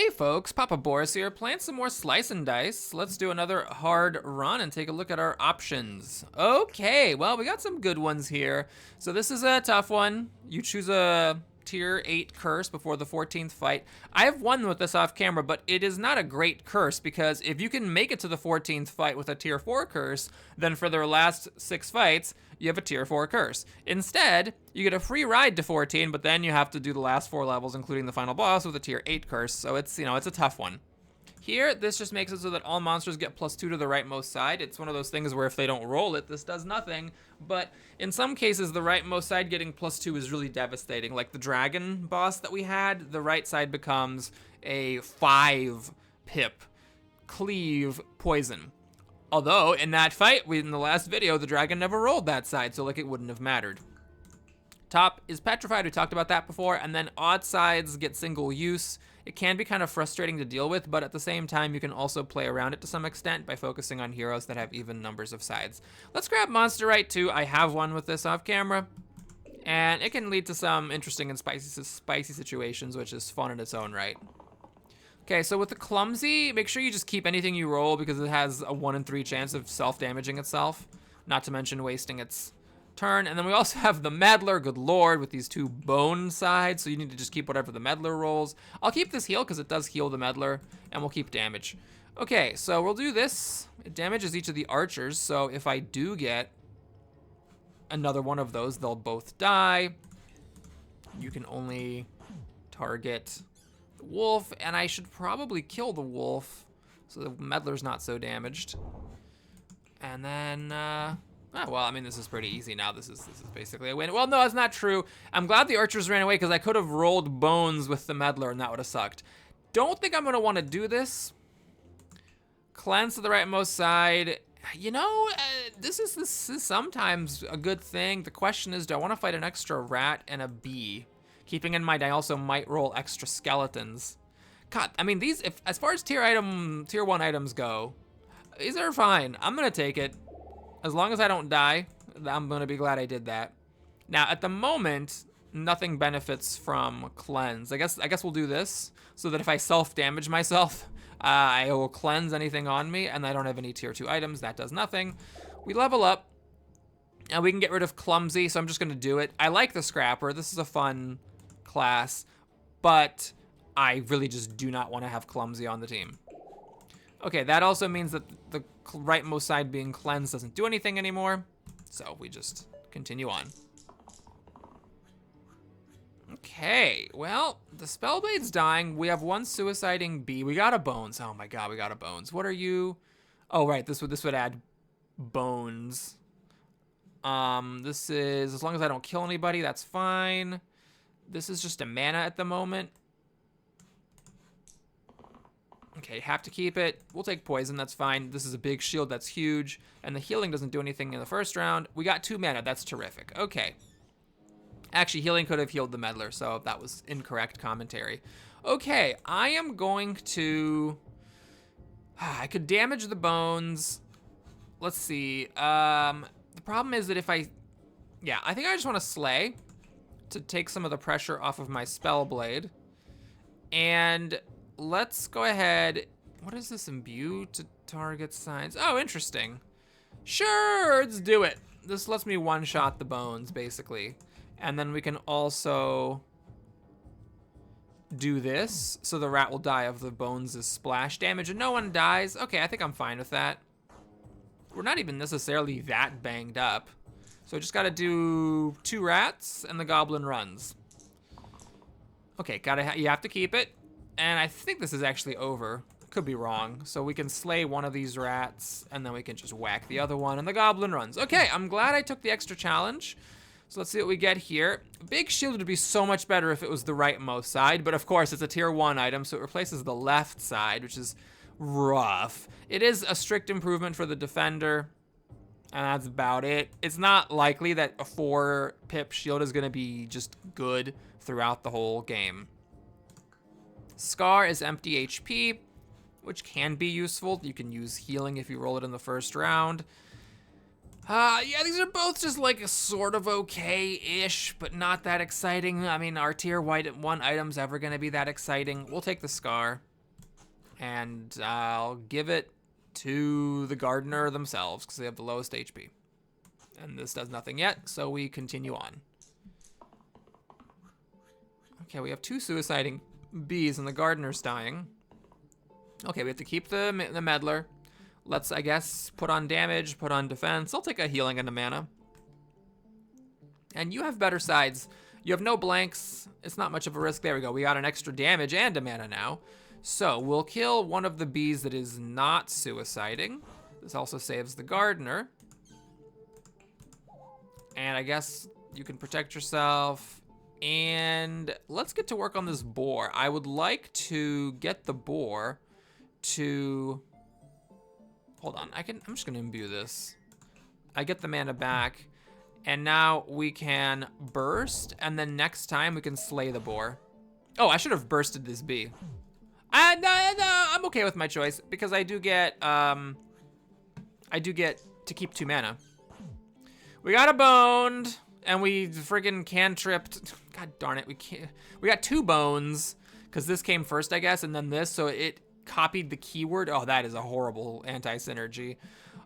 Hey folks, Papa Boris here, playing some more Slice and Dice. Let's do another hard run and take a look at our options. Okay, well, we got some good ones here. So this is a tough one. You choose a tier 8 curse before the 14th fight. I have won with this off camera, but it is not a great curse because if you can make it to the 14th fight with a tier 4 curse, then for their last 6 fights, you have a tier 4 curse. Instead, you get a free ride to 14, but then you have to do the last 4 levels, including the final boss, with a tier 8 curse, so it's, it's a tough one. Here, this just makes it so that all monsters get +2 to the rightmost side. It's one of those things where if they don't roll it, this does nothing. But in some cases, the rightmost side getting +2 is really devastating. Like the dragon boss that we had, the right side becomes a 5 pip cleave poison. Although, in that fight, in the last video, the dragon never rolled that side, so like it wouldn't have mattered. Top is petrified, we talked about that before, and then odd sides get single use. It can be kind of frustrating to deal with, but at the same time, you can also play around it to some extent by focusing on heroes that have even numbers of sides. Let's grab Monster Right 2. I have one with this off camera, and it can lead to some interesting and spicy situations, which is fun in its own right. Okay, so with the Clumsy, make sure you just keep anything you roll because it has a 1 in 3 chance of self-damaging itself, not to mention wasting its turn. And then we also have the Meddler, good lord, with these 2 bone sides, so you need to just keep whatever the Meddler rolls. I'll keep this heal because it does heal the Meddler, and we'll keep damage. Okay, so we'll do this. It damages each of the archers, so if I do get another one of those, they'll both die. You can only target the wolf, and I should probably kill the wolf so the Meddler's not so damaged. And then, well, I mean, this is pretty easy now. This is basically a win. Well, no, that's not true. I'm glad the archers ran away because I could have rolled bones with the Meddler and that would have sucked. Don't think I'm going to want to do this. Cleanse to the rightmost side. You know, this is sometimes a good thing. The question is, do I want to fight an extra rat and a bee? Keeping in mind, I also might roll extra skeletons. God, I mean, these, as far as tier 1 items go, these are fine. I'm going to take it. As long as I don't die, I'm gonna be glad I did that. Now, at the moment, nothing benefits from cleanse. I guess we'll do this so that if I self-damage myself, I will cleanse anything on me, and I don't have any tier 2 items. That does nothing. We level up, and we can get rid of Clumsy, so I'm just gonna do it. I like the Scrapper. This is a fun class, but I really just do not want to have Clumsy on the team. Okay, that also means that the rightmost side being cleansed doesn't do anything anymore. So we just continue on. Okay, well, the Spellblade's dying. We have 1 suiciding bee. We got a bones. Oh my god, we got a bones. What are you? Oh, right, this would add bones. This is, as long as I don't kill anybody, that's fine. This is just a mana at the moment. Okay, have to keep it. We'll take poison, that's fine. This is a big shield, that's huge. And the healing doesn't do anything in the first round. We got 2 mana, that's terrific. Okay. Actually, healing could have healed the Meddler, so that was incorrect commentary. Okay, I am going to... I could damage the bones. Let's see. The problem is that if I... Yeah, I think I just want to slay to take some of the pressure off of my Spellblade. And... let's go ahead. What is this? Imbue to target signs. Oh, interesting. Sure, let's do it. This lets me one-shot the bones, basically. And then we can also do this, so the rat will die of the bones' splash damage, and no one dies. Okay, I think I'm fine with that. We're not even necessarily that banged up. So I just gotta do 2 rats, and the goblin runs. Okay, you have to keep it. And I think this is actually over. Could be wrong. So we can slay one of these rats, and then we can just whack the other one, and the goblin runs. Okay, I'm glad I took the extra challenge. So let's see what we get here. Big shield would be so much better if it was the rightmost side, but of course it's a tier 1 item, so it replaces the left side, which is rough. It is a strict improvement for the defender, and that's about it. It's not likely that a 4 pip shield is going to be just good throughout the whole game. Scar is empty HP, which can be useful. You can use healing if you roll it in the first round. Yeah, these are both just like sort of okay-ish, but not that exciting. I mean, are tier 1 items ever going to be that exciting? We'll take the Scar. And I'll give it to the gardener themselves because they have the lowest HP. And this does nothing yet, so we continue on. Okay, we have 2 suiciding bees and the gardener's dying. Okay, we have to keep the meddler. Let's, I guess, put on damage, put on defense. I'll take a healing and a mana. And you have better sides. You have no blanks. It's not much of a risk. There we go. We got an extra damage and a mana now. So we'll kill one of the bees that is not suiciding. This also saves the gardener. And I guess you can protect yourself. And let's get to work on this boar. I would like to get the boar to... Hold on. I'm just going to imbue this. I get the mana back. And now we can burst. And then next time we can slay the boar. Oh, I should have bursted this bee. No, I'm okay with my choice because I do get to keep 2 mana. We got a boned and we friggin' cantripped. God darn it, we got 2 bones because this came first, I guess, and then this, so it copied the keyword. Oh, that is a horrible anti-synergy.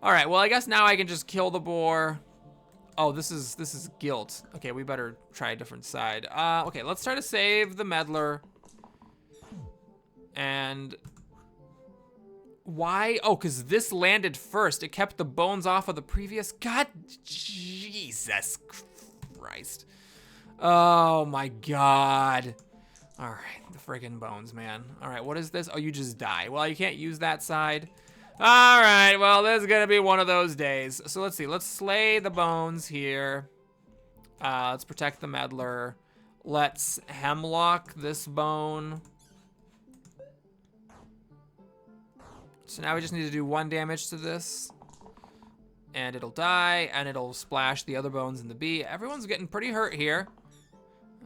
All right, well, I guess now I can just kill the boar. Oh, this is guilt. Okay, we better try a different side. Okay, let's try to save the meddler. And why? Oh, because this landed first. It kept the bones off of the previous. God, Jesus Christ. Oh my God. All right, the friggin' bones, man. All right, what is this? Oh, you just die. Well, you can't use that side. All right, well, this is gonna be one of those days. So let's see, let's slay the bones here. Let's protect the meddler. Let's hemlock this bone. So now we just need to do 1 damage to this. And it'll die, and it'll splash the other bones in the bee. Everyone's getting pretty hurt here.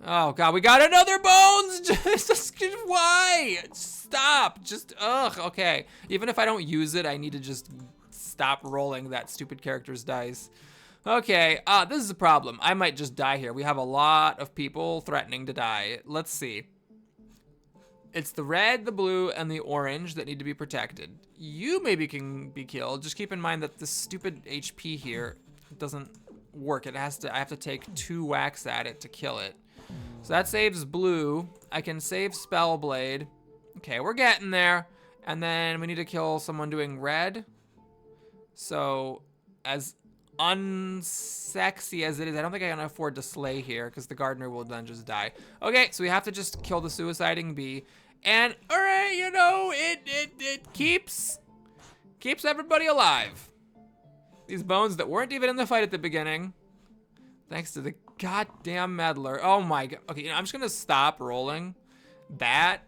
Oh God, we got another bones! Just why? Stop, just, ugh, okay. Even if I don't use it, I need to just stop rolling that stupid character's dice. Okay, this is a problem. I might just die here. We have a lot of people threatening to die. Let's see. It's the red, the blue, and the orange that need to be protected. You maybe can be killed. Just keep in mind that this stupid HP here doesn't work. I have to take 2 whacks at it to kill it. So that saves blue. I can save Spellblade. Okay, we're getting there. And then we need to kill someone doing red. So as unsexy as it is, I don't think I can afford to slay here because the gardener will then just die. Okay, so we have to just kill the suiciding bee. And all right, you know, it keeps everybody alive. These bones that weren't even in the fight at the beginning, thanks to the goddamn meddler. Oh my God. Okay, you know, I'm just gonna stop rolling that.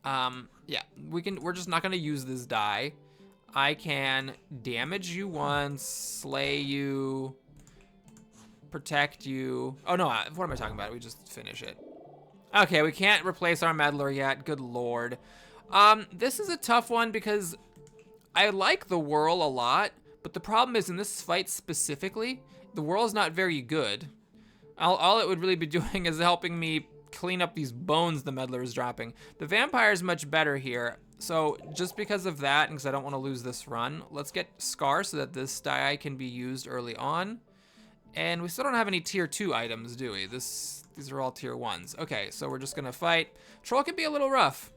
Yeah, we're just not gonna use this die. I can damage you once, slay you, protect you. Oh no, what am I talking about? We just finish it. Okay, we can't replace our meddler yet, good lord. This is a tough one because I like the whirl a lot, but the problem is in this fight specifically, the whirl is not very good. All it would really be doing is helping me clean up these bones the meddler is dropping. The vampire is much better here. So just because of that, and because I don't want to lose this run, let's get Scar so that this die can be used early on. And we still don't have any tier 2 items, do we? These are all tier 1s. Okay, so we're just gonna fight. Troll can be a little rough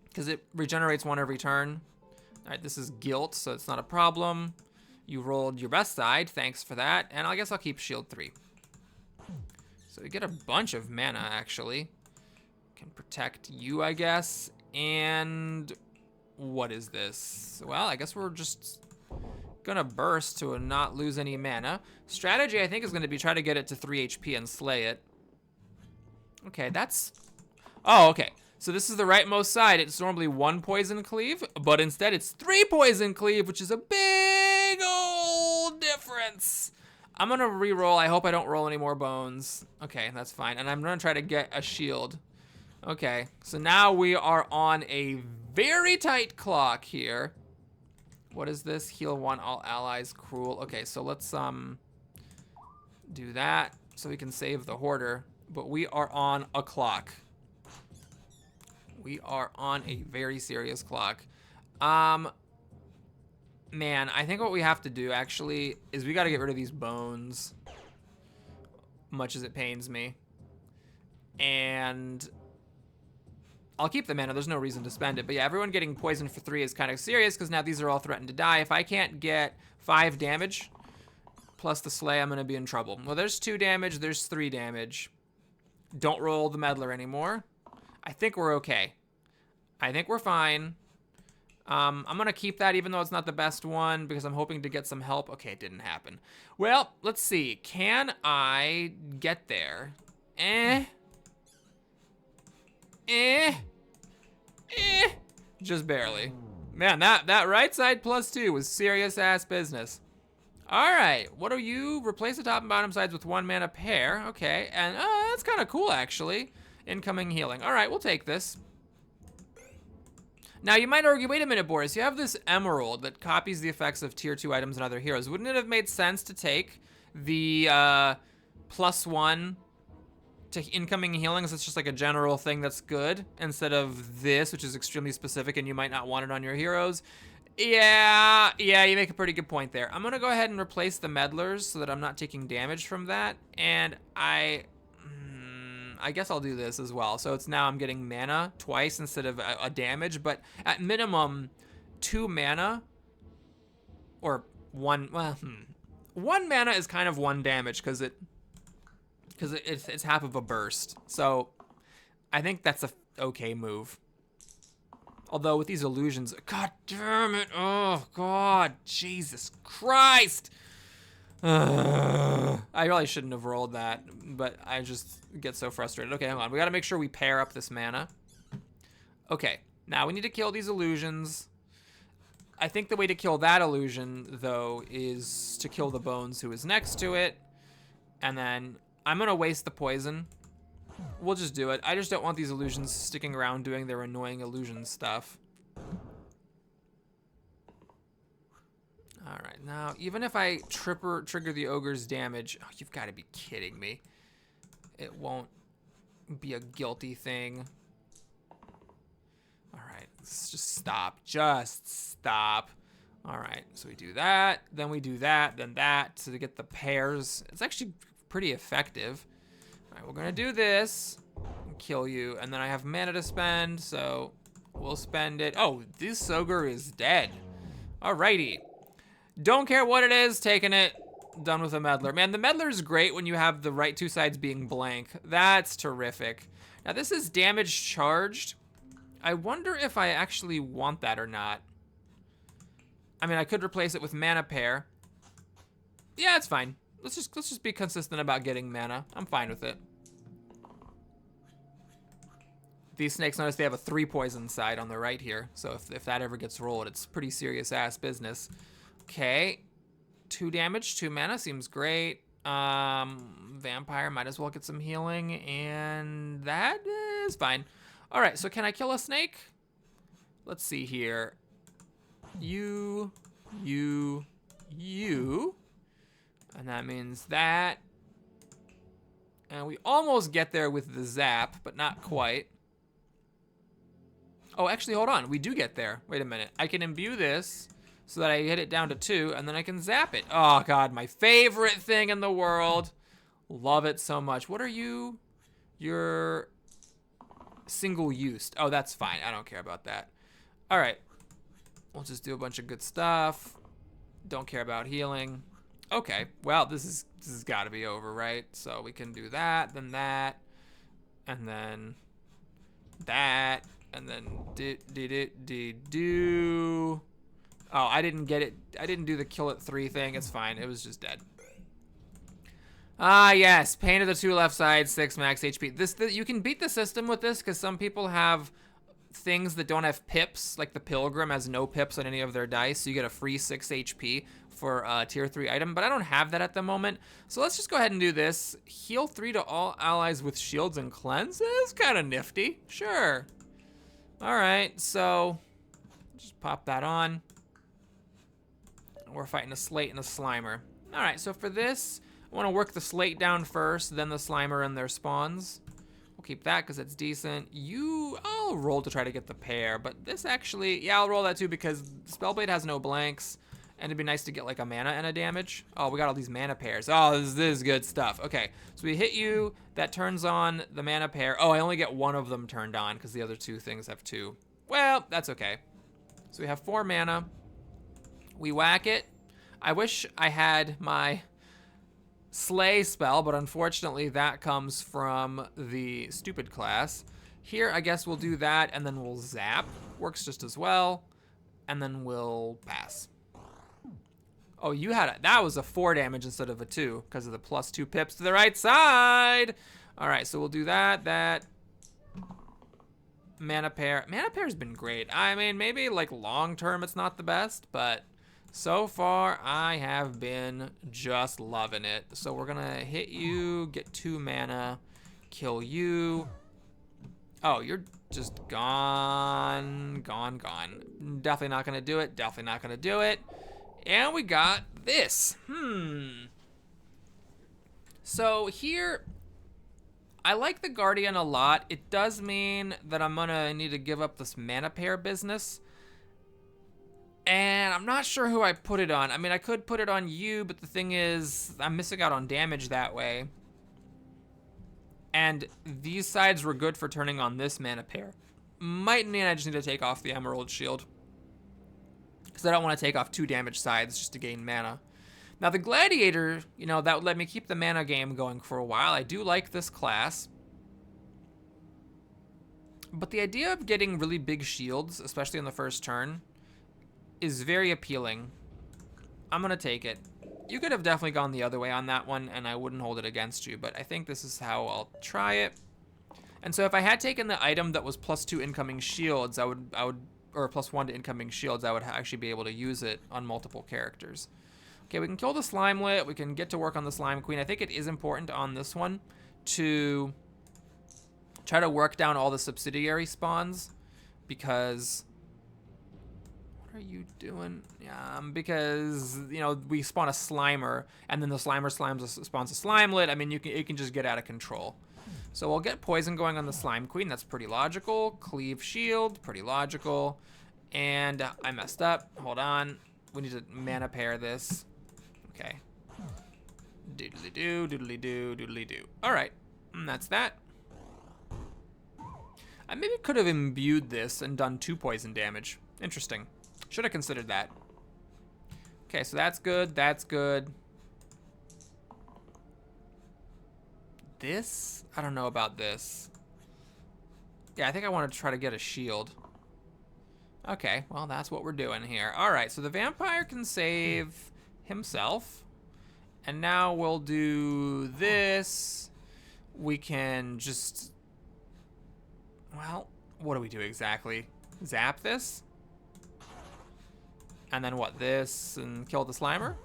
because it regenerates 1 every turn. All right, this is guilt, so it's not a problem. You rolled your best side, thanks for that. And I guess I'll keep shield 3. So we get a bunch of mana, actually. Can protect you, I guess. And what is this? Well, I guess we're just gonna burst to not lose any mana. Strategy, I think, is gonna be try to get it to 3 HP and slay it. Okay, that's... Oh, okay. So this is the rightmost side. It's normally 1 poison cleave, but instead it's 3 poison cleave, which is a big old difference. I'm gonna re-roll. I hope I don't roll any more bones. Okay, that's fine. And I'm gonna try to get a shield. Okay, so now we are on a very tight clock here. What is this? Heal 1 all allies, cruel. Okay, so let's do that so we can save the hoarder. But we are on a clock. We are on a very serious clock. Man, I think what we have to do actually is we got to get rid of these bones, much as it pains me. And I'll keep the mana. There's no reason to spend it. But yeah, everyone getting poisoned for 3 is kind of serious because now these are all threatened to die. If I can't get 5 damage plus the slay, I'm going to be in trouble. Well, there's 2 damage. There's 3 damage. Don't roll the meddler anymore. I think we're okay. I think we're fine. I'm going to keep that even though it's not the best one because I'm hoping to get some help. Okay, it didn't happen. Well, let's see. Can I get there? Just barely. Man, that right side +2 was serious ass business. All right, what are you? Replace the top and bottom sides with 1 mana pair. Okay, and that's kind of cool actually. Incoming healing. All right, we'll take this. Now you might argue, wait a minute, Boris, you have this emerald that copies the effects of tier 2 items and other heroes. Wouldn't it have made sense to take the +1 to incoming healing, as it's just like a general thing that's good, instead of this, which is extremely specific and you might not want it on your heroes? Yeah, you make a pretty good point there. I'm gonna go ahead and replace the meddlers so that I'm not taking damage from that, and I guess I'll do this as well. So it's now I'm getting mana twice instead of a damage, but at minimum 2 mana or 1, well, 1 mana is kind of 1 damage because it's half of a burst. So I think that's a okay move. Although with these illusions, god damn it, oh god, Jesus Christ. I really shouldn't have rolled that, but I just get so frustrated. Okay, hang on, we gotta make sure we pair up this mana. Okay, now we need to kill these illusions. I think the way to kill that illusion, though, is to kill the bones who is next to it. And then I'm gonna waste the poison. We'll just do it. I just don't want these illusions sticking around doing their annoying illusion stuff. All right, now, even if I trigger the ogre's damage, oh, you've got to be kidding me. It won't be a guilty thing. All right, let's just stop. Just stop. All right, so we do that, then we do that, then that, to get the pairs. It's actually pretty effective. All right, we're gonna do this, and kill you, and then I have mana to spend, so we'll spend it. Oh, this ogre is dead. Alrighty. Don't care what it is, taking it. Done with the meddler. Man, the meddler is great when you have the right 2 sides being blank. That's terrific. Now this is damage charged. I wonder if I actually want that or not. I mean, I could replace it with mana pair. Yeah, it's fine. Let's just be consistent about getting mana. I'm fine with it. These snakes, notice they have a 3 poison side on the right here. So if that ever gets rolled, it's pretty serious ass business. Okay, 2 damage, 2 mana, seems great. Vampire, might as well get some healing, and that is fine. All right, so can I kill a snake? Let's see here. You, and that means that. And we almost get there with the zap, but not quite. Oh, actually, hold on, we do get there. Wait a minute, I can imbue this so that I hit it down to 2, and then I can zap it. Oh god, my favorite thing in the world. Love it so much. What are you? You're single used. Oh, that's fine, I don't care about that. All right, we'll just do a bunch of good stuff. Don't care about healing. Okay, well, this has gotta be over, right? So we can do that, then that, and then that, and then do. Oh, I didn't get it. I didn't do the kill at 3 thing. It's fine. It was just dead. Ah, yes. Pain of the 2 left sides, 6 max HP. You can beat the system with this because some people have things that don't have pips, like the Pilgrim has no pips on any of their dice, so you get a free 6 HP for a tier 3 item, but I don't have that at the moment. So let's just go ahead and do this. Heal 3 to all allies with shields and cleanses? Kind of nifty. Sure. All right, so just pop that on. We're fighting a Slate and a Slimer. All right, so for this, I want to work the Slate down first, then the Slimer and their spawns. We'll keep that because it's decent. I'll I'll roll to try to get the pair, but this actually, yeah, I'll roll that too because Spellblade has no blanks, and it'd be nice to get like a mana and a damage. Oh, we got all these mana pairs. Oh, this is good stuff. Okay, so we hit you, that turns on the mana pair. Oh, I only get one of them turned on because the other two things have two. Well, that's okay. So we have 4 mana. We whack it. I wish I had my Slay spell, but unfortunately that comes from the stupid class. Here, I guess we'll do that, and then we'll zap. Works just as well. And then we'll pass. Oh, you had that was a 4 damage instead of a 2 because of the +2 pips to the right side. All right, so we'll do that. That mana pair. Mana pair's been great. I mean, maybe like long term it's not the best, but so far I have been just loving it. So we're gonna hit you, get 2 mana, kill you. Oh, you're just gone. Definitely not gonna do it. Definitely not gonna do it. And we got this. So here, I like the Guardian a lot. It does mean that I'm gonna need to give up this mana pair business. And I'm not sure who I put it on. I mean, I could put it on you, but the thing is, I'm missing out on damage that way. And these sides were good for turning on this mana pair. Might mean I just need to take off the Emerald Shield, because I don't want to take off 2 damage sides just to gain mana. Now the Gladiator, you know, that would let me keep the mana game going for a while. I do like this class. But the idea of getting really big shields, especially on the first turn, is very appealing. I'm gonna take it. You could have definitely gone the other way on that one, and I wouldn't hold it against you, but I think this is how I'll try it. And so if I had taken the item that was +2 incoming shields, I would, or +1 to incoming shields, I would actually be able to use it on multiple characters. Okay, we can kill the Slimelet. We can get to work on the Slime Queen. I think it is important on this one to try to work down all the subsidiary spawns, because what are you doing? Because, you know, we spawn a Slimer, and then the Slimer spawns a Slimelet. I mean, it can just get out of control. So we'll get poison going on the Slime Queen. That's pretty logical. Cleave shield, pretty logical. And I messed up. Hold on. We need to mana pair this. Okay. Doodly-doo, doodly-doo, doodly-doo. All right, and that's that. I maybe could have imbued this and done 2 poison damage. Interesting. Should have considered that. Okay, so that's good. That's good. This? I don't know about this. Yeah, I think I want to try to get a shield. Okay, well, that's what we're doing here. All right, so the vampire can save himself. And now we'll do this. We can just... Well, what do we do exactly? Zap this? And then what, this? And kill the Slimer?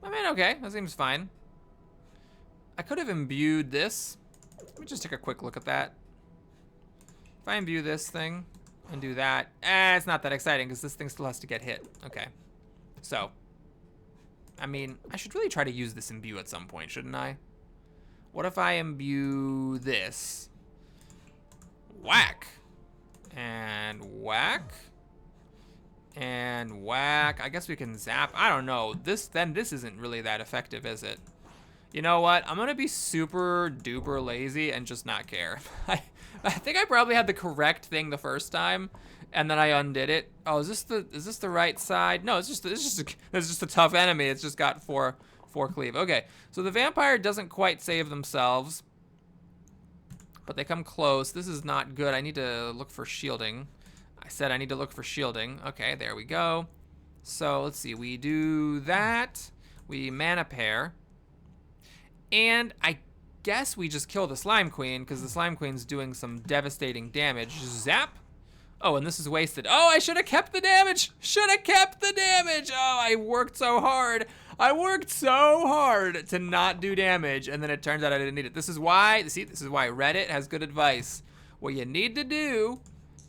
I mean, okay, that seems fine. I could have imbued this. Let me just take a quick look at that. If I imbue this thing and do that, it's not that exciting because this thing still has to get hit. Okay. So, I mean, I should really try to use this imbue at some point, shouldn't I? What if I imbue this? Whack. And whack. And whack. I guess we can zap. I don't know. This isn't really that effective, is it? You know what? I'm gonna be super duper lazy and just not care. I think I probably had the correct thing the first time, and then I undid it. Oh, is this the right side? No, it's just a tough enemy. It's just got four cleave. Okay, so the vampire doesn't quite save themselves, but they come close. This is not good. I need to look for shielding. I said I need to look for shielding. Okay, there we go. So let's see. We do that. We mana pair. And I guess we just kill the Slime Queen because the Slime Queen's doing some devastating damage. Zap. Oh, and this is wasted. Oh, I should have kept the damage. Should have kept the damage. Oh, I worked so hard. I worked so hard to not do damage, and then it turns out I didn't need it. This is why, see, this is why Reddit has good advice. What you need to do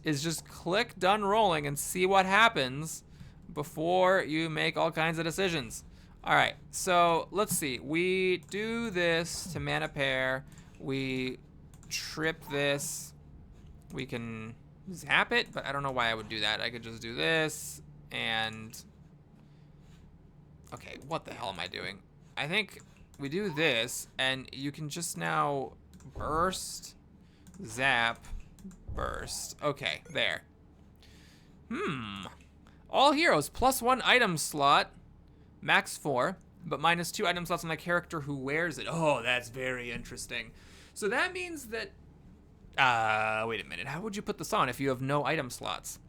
is just click done rolling and see what happens before you make all kinds of decisions. All right, so let's see. We do this to mana pair. We trip this. We can zap it, but I don't know why I would do that. I could just do this and... Okay, what the hell am I doing? I think we do this, and you can just now burst, zap, burst. Okay, there. All heroes, +1 item slot, max 4, but -2 item slots on the character who wears it. Oh, that's very interesting. So that means that... wait a minute. How would you put this on if you have no item slots?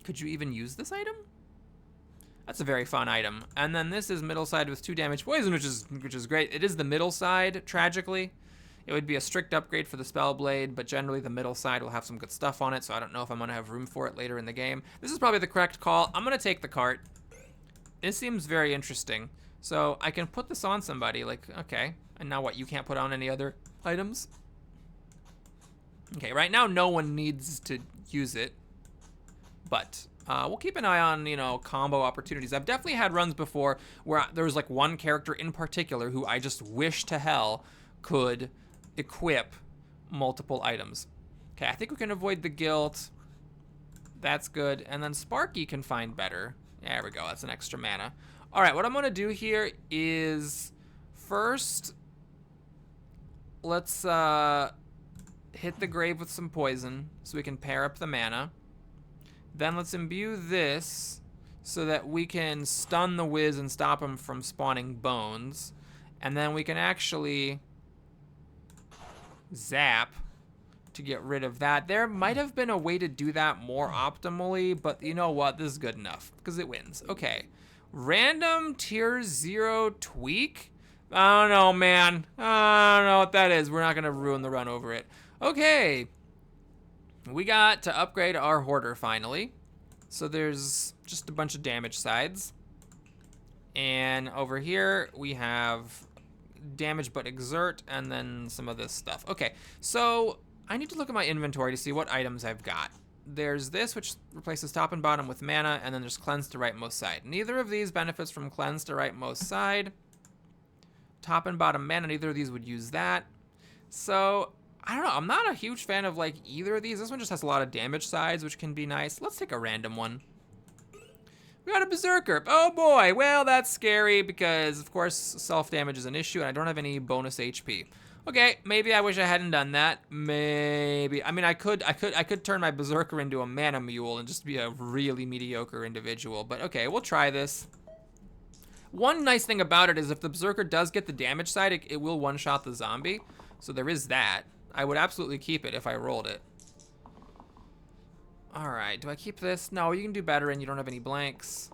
Could you even use this item? That's a very fun item. And then this is middle side with 2 damage poison, which is great. It is the middle side, tragically. It would be a strict upgrade for the spell blade, but generally the middle side will have some good stuff on it, so I don't know if I'm gonna have room for it later in the game. This is probably the correct call. I'm gonna take the cart. This seems very interesting. So I can put this on somebody, like, okay. And now what, you can't put on any other items? Okay, right now no one needs to use it, but we'll keep an eye on, you know, combo opportunities. I've definitely had runs before where there was like one character in particular who I just wish to hell could equip multiple items. Okay, I think we can avoid the guilt. That's good. And then Sparky can find better. There we go, that's an extra mana. All right, what I'm gonna do here is first, let's hit the grave with some poison so we can pair up the mana. Then let's imbue this so that we can stun the Wiz and stop him from spawning bones. And then we can actually zap to get rid of that. There might have been a way to do that more optimally, but you know what? This is good enough because it wins. Okay. Random tier 0 tweak? I don't know, man. I don't know what that is. We're not going to ruin the run over it. Okay. We got to upgrade our Hoarder finally. So there's just a bunch of damage sides. And over here we have damage but exert and then some of this stuff. Okay, so I need to look at my inventory to see what items I've got. There's this, which replaces top and bottom with mana, and then there's cleanse to rightmost side. Neither of these benefits from cleanse to rightmost side. Top and bottom mana, neither of these would use that. So I don't know, I'm not a huge fan of like either of these. This one just has a lot of damage sides, which can be nice. Let's take a random one. We got a Berserker. Oh boy, well that's scary because of course self-damage is an issue and I don't have any bonus HP. Okay, maybe I wish I hadn't done that. Maybe. I mean, I could turn my Berserker into a mana mule and just be a really mediocre individual, but okay, we'll try this. One nice thing about it is if the Berserker does get the damage side, it will one-shot the zombie. So there is that. I would absolutely keep it if I rolled it. All right, do I keep this? No, you can do better and you don't have any blanks.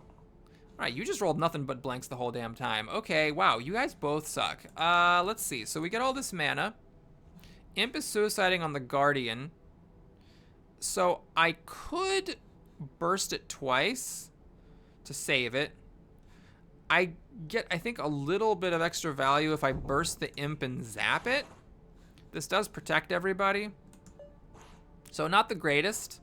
All right, you just rolled nothing but blanks the whole damn time. Okay, wow, you guys both suck. Let's see. So we get all this mana. Imp is suiciding on the Guardian. So I could burst it twice to save it. I get, I think, a little bit of extra value if I burst the Imp and zap it. This does protect everybody. So not the greatest.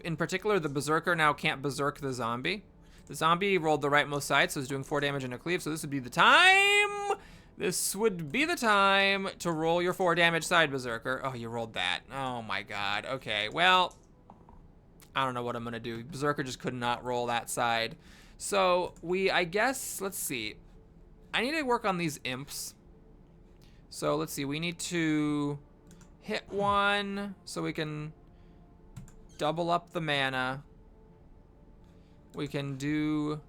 In particular, the Berserker now can't Berserk the zombie. The zombie rolled the rightmost side, so it's doing 4 damage and a cleave, so this would be the time! This would be the time to roll your 4 damage side, Berserker. Oh, you rolled that. Oh my god. Okay, well, I don't know what I'm gonna do. Berserker just could not roll that side. So, I guess, let's see. I need to work on these imps. So, let's see, we need to hit one so we can double up the mana. We can do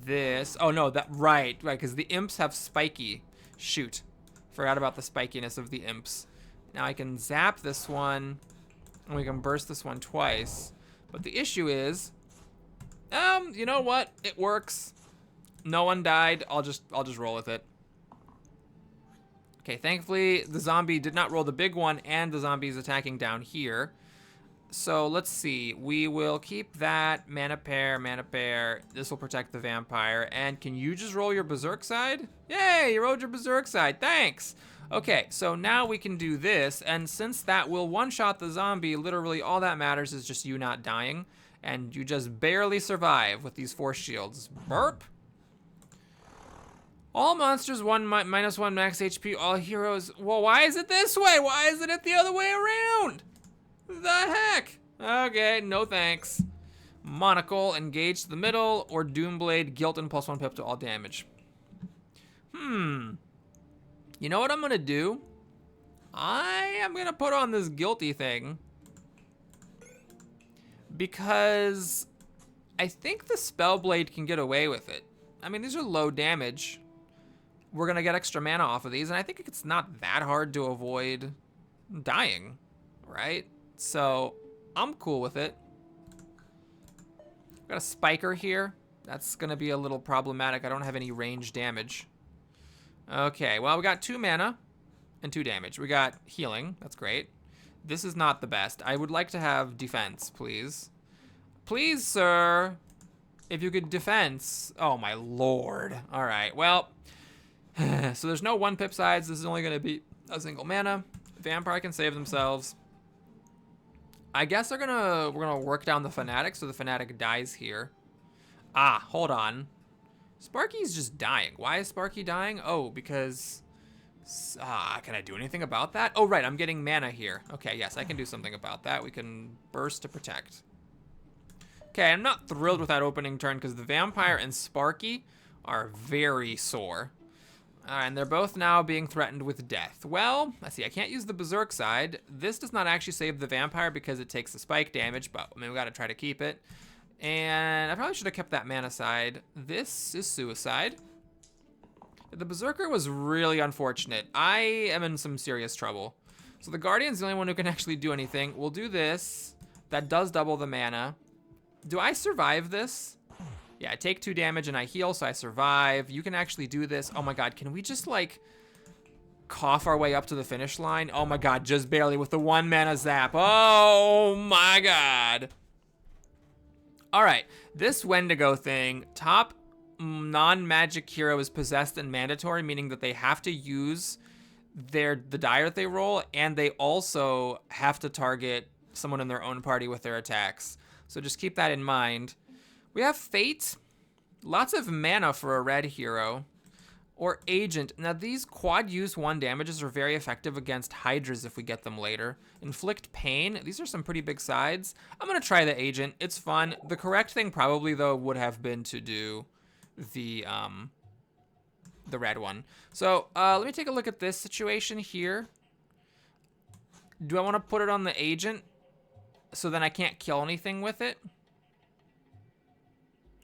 this. Oh no, right, because the imps have spiky. Shoot, forgot about the spikiness of the imps. Now I can zap this one, and we can burst this one twice. But the issue is, you know what? It works. No one died. I'll just roll with it. Okay, thankfully the zombie did not roll the big one, and the zombie is attacking down here. So let's see, we will keep that, mana pair, this will protect the vampire, and can you just roll your Berserk side? Yay, you rolled your Berserk side, thanks! Okay, so now we can do this, and since that will one-shot the zombie, literally all that matters is just you not dying, and you just barely survive with these force shields. Burp! All monsters minus 1 max HP, all heroes. Well, why is it this way? Why isn't it the other way around? The heck? Okay, no thanks. Monocle, engage to the middle, or Doomblade, guilt and +1 pip to all damage. You know what I'm gonna do? I am gonna put on this guilty thing. Because I think the Spellblade can get away with it. I mean, these are low damage. We're gonna get extra mana off of these, and I think it's not that hard to avoid dying, right? So I'm cool with it. Got a Spiker here. That's gonna be a little problematic. I don't have any range damage. Okay, well, we got 2 mana and 2 damage. We got healing. That's great. This is not the best. I would like to have defense, please. Please, sir. If you could defense. Oh, my lord. All right, well. So there's no 1 pip sides. This is only going to be a single mana. Vampire can save themselves. I guess we're gonna work down the Fanatic, so the Fanatic dies here. Ah, hold on. Sparky's just dying. Why is Sparky dying? Oh, because... can I do anything about that? Oh, right, I'm getting mana here. Okay, yes, I can do something about that. We can burst to protect. Okay, I'm not thrilled with that opening turn because the Vampire and Sparky are very sore. And they're both now being threatened with death. Well, let's see, I can't use the Berserk side. This does not actually save the Vampire because it takes the spike damage, but I mean, we gotta try to keep it. And I probably should have kept that mana side. This is suicide. The Berserker was really unfortunate. I am in some serious trouble. So the Guardian's the only one who can actually do anything. We'll do this. That does double the mana. Do I survive this? Yeah, I take 2 damage and I heal, so I survive. You can actually do this. Oh my god, can we just, like, cough our way up to the finish line? Oh my god, just barely with the 1 mana zap. Oh my god. All right, this Wendigo thing, top non-magic hero is possessed and mandatory, meaning that they have to use the die that they roll, and they also have to target someone in their own party with their attacks. So just keep that in mind. We have Fate, lots of mana for a red hero, or Agent. Now these quad use 1 damages are very effective against Hydras if we get them later. Inflict Pain, these are some pretty big sides. I'm gonna try the Agent, it's fun. The correct thing probably though would have been to do the red one. So let me take a look at this situation here. Do I want to put it on the Agent so then I can't kill anything with it?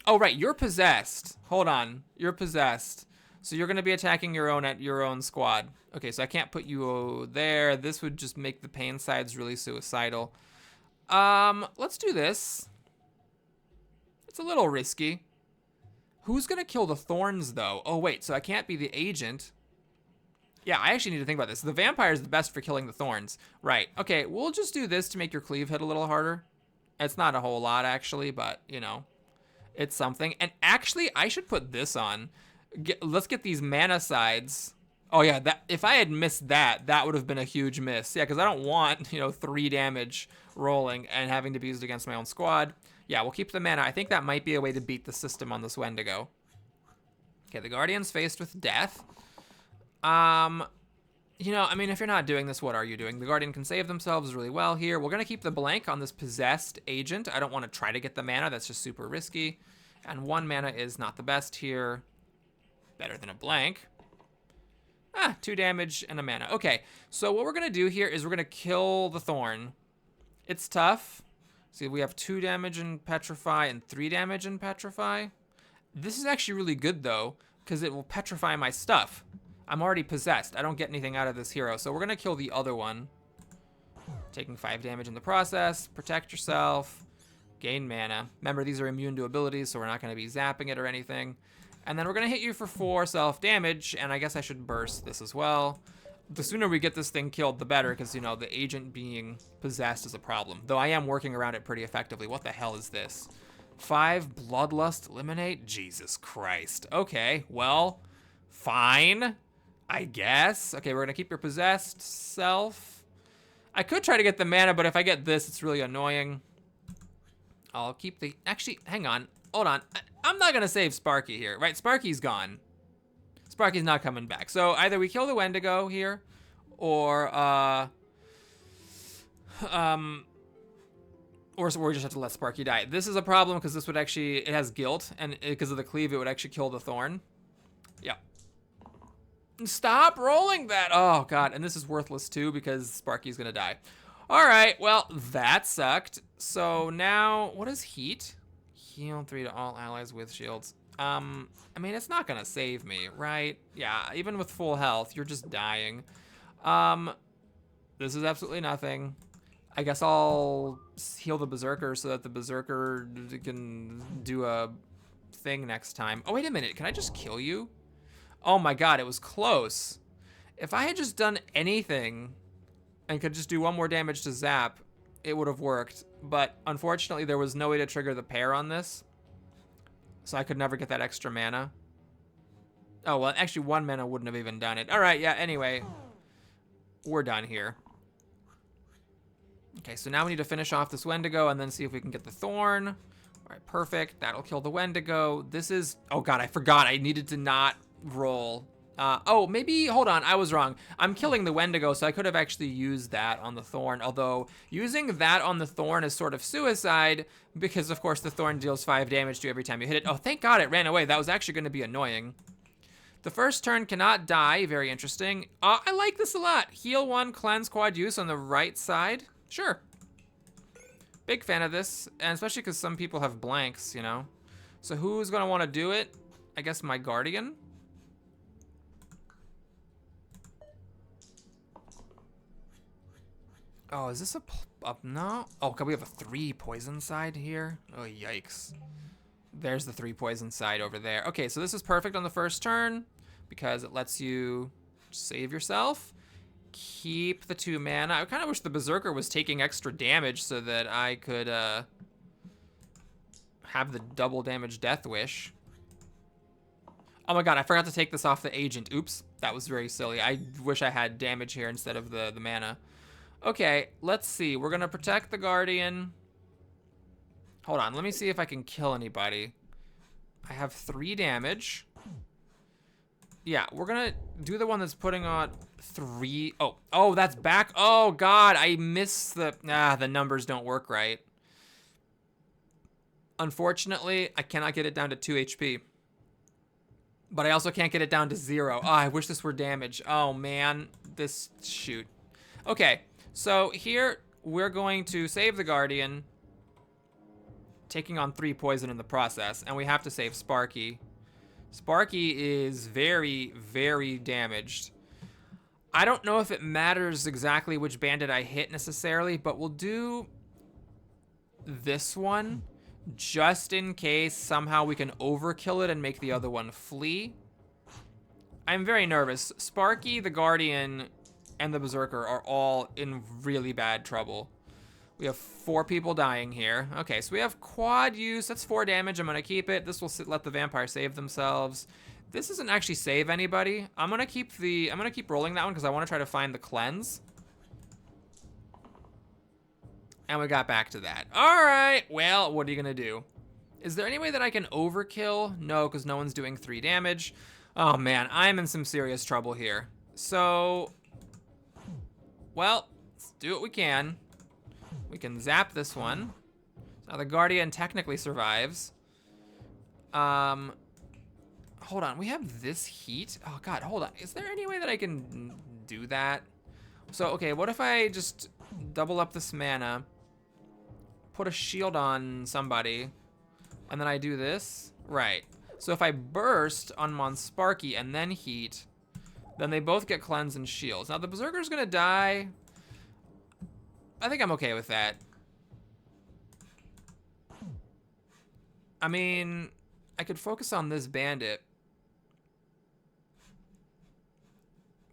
Oh, right, you're possessed. Hold on, you're possessed. So you're gonna be attacking your own squad. Okay, so I can't put you there. This would just make the pain sides really suicidal. Let's do this. It's a little risky. Who's gonna kill the thorns though? Oh wait, so I can't be the Agent. Yeah, I actually need to think about this. The Vampire is the best for killing the thorns. Right, okay, we'll just do this to make your cleave hit a little harder. It's not a whole lot actually, but you know. It's something. And actually, I should put this on. Let's get these mana sides. Oh yeah, that if I had missed that, that would have been a huge miss. Yeah, because I don't want, 3 damage rolling and having to be used against my own squad. Yeah, we'll keep the mana. I think that might be a way to beat the system on this Wendigo. Okay, the Guardian's faced with death. I mean, if you're not doing this, what are you doing? The Guardian can save themselves really well here. We're going to keep the blank on this possessed Agent. I don't want to try to get the mana. That's just super risky. And 1 mana is not the best here. Better than a blank. 2 damage and a mana. Okay, so what we're going to do here is we're going to kill the Thorn. It's tough. See, we have 2 damage in Petrify and 3 damage in Petrify. This is actually really good, though, because it will petrify my stuff. I'm already possessed. I don't get anything out of this hero, so we're going to kill the other one. Taking 5 damage in the process. Protect yourself. Gain mana. Remember, these are immune to abilities, so we're not going to be zapping it or anything. And then we're going to hit you for 4 self-damage, and I guess I should burst this as well. The sooner we get this thing killed, the better, because, the Agent being possessed is a problem. Though I am working around it pretty effectively. What the hell is this? 5 Bloodlust Eliminate? Jesus Christ. Okay, well, fine, I guess. Okay, we're going to keep your possessed self. I could try to get the mana, but if I get this, it's really annoying. I'll keep the... Actually, hang on. Hold on. I'm not going to save Sparky here, right? Sparky's gone. Sparky's not coming back. So either we kill the Wendigo here, or we just have to let Sparky die. This is a problem because this would actually, it has guilt, and because of the cleave, it would actually kill the thorn. Yeah. Stop rolling that. Oh, God. And this is worthless, too, because Sparky's going to die. All right. Well, that sucked. So now, what is heat? Heal 3 to all allies with shields. I mean, it's not going to save me, right? Yeah, even with full health, you're just dying. This is absolutely nothing. I guess I'll heal the Berserker so that the Berserker can do a thing next time. Oh, wait a minute. Can I just kill you? Oh my God, it was close. If I had just done anything and could just do 1 more damage to Zap, it would have worked. But unfortunately, there was no way to trigger the pair on this. So I could never get that extra mana. Oh, well, actually 1 mana wouldn't have even done it. All right, yeah, anyway. We're done here. Okay, so now we need to finish off this Wendigo and then see if we can get the Thorn. All right, perfect. That'll kill the Wendigo. This is... Oh, God, I forgot. I needed to not roll. Oh, maybe... Hold on, I was wrong. I'm killing the Wendigo, so I could have actually used that on the Thorn. Although, using that on the Thorn is sort of suicide because, of course, the Thorn deals 5 damage to you every time you hit it. Oh, thank God it ran away. That was actually going to be annoying. The first turn cannot die. Very interesting. I like this a lot. Heal 1, cleanse quad use on the right side. Sure. Big fan of this, and especially because some people have blanks, you know. So who's going to want to do it? I guess my Guardian. Oh, is this a no? Oh, God, we have a 3 poison side here. Oh, yikes. There's the 3 poison side over there. Okay, so this is perfect on the first turn because it lets you save yourself. Keep the 2 mana. I kind of wish the Berserker was taking extra damage so that I could have the double damage Death Wish. Oh my God, I forgot to take this off the agent. Oops, that was very silly. I wish I had damage here instead of the mana. Okay, let's see. We're gonna protect the Guardian. Hold on, let me see if I can kill anybody. I have 3 damage. Yeah, we're gonna do the one that's putting on 3. Oh, that's back. Oh God, I missed the numbers don't work right. Unfortunately, I cannot get it down to 2 HP. But I also can't get it down to 0. Oh, I wish this were damage. Oh man, shoot. Okay, so here we're going to save the Guardian, taking on 3 poison in the process, and we have to save Sparky. Sparky is very, very damaged. I don't know if it matters exactly which bandit I hit necessarily, but we'll do this one just in case somehow we can overkill it and make the other one flee. I'm very nervous. Sparky, the Guardian, and the Berserker are all in really bad trouble. We have 4 people dying here. Okay, so we have quad use. That's 4 damage. I'm gonna keep it. This will let the vampire save themselves. This doesn't actually save anybody. I'm gonna keep rolling that one because I want to try to find the cleanse. And we got back to that. All right. Well, what are you gonna do? Is there any way that I can overkill? No, because no one's doing 3 damage. Oh man, I'm in some serious trouble here. So, well, let's do what we can. We can zap this one. Now the Guardian technically survives. Hold on, we have this heat. Oh God, hold on. Is there any way that I can do that? So, okay, what if I just double up this mana, put a shield on somebody, and then I do this? Right. So if I burst on Sparky and then heat, then they both get cleanse and shields. Now the Berserker's gonna die. I think I'm okay with that. I mean, I could focus on this bandit.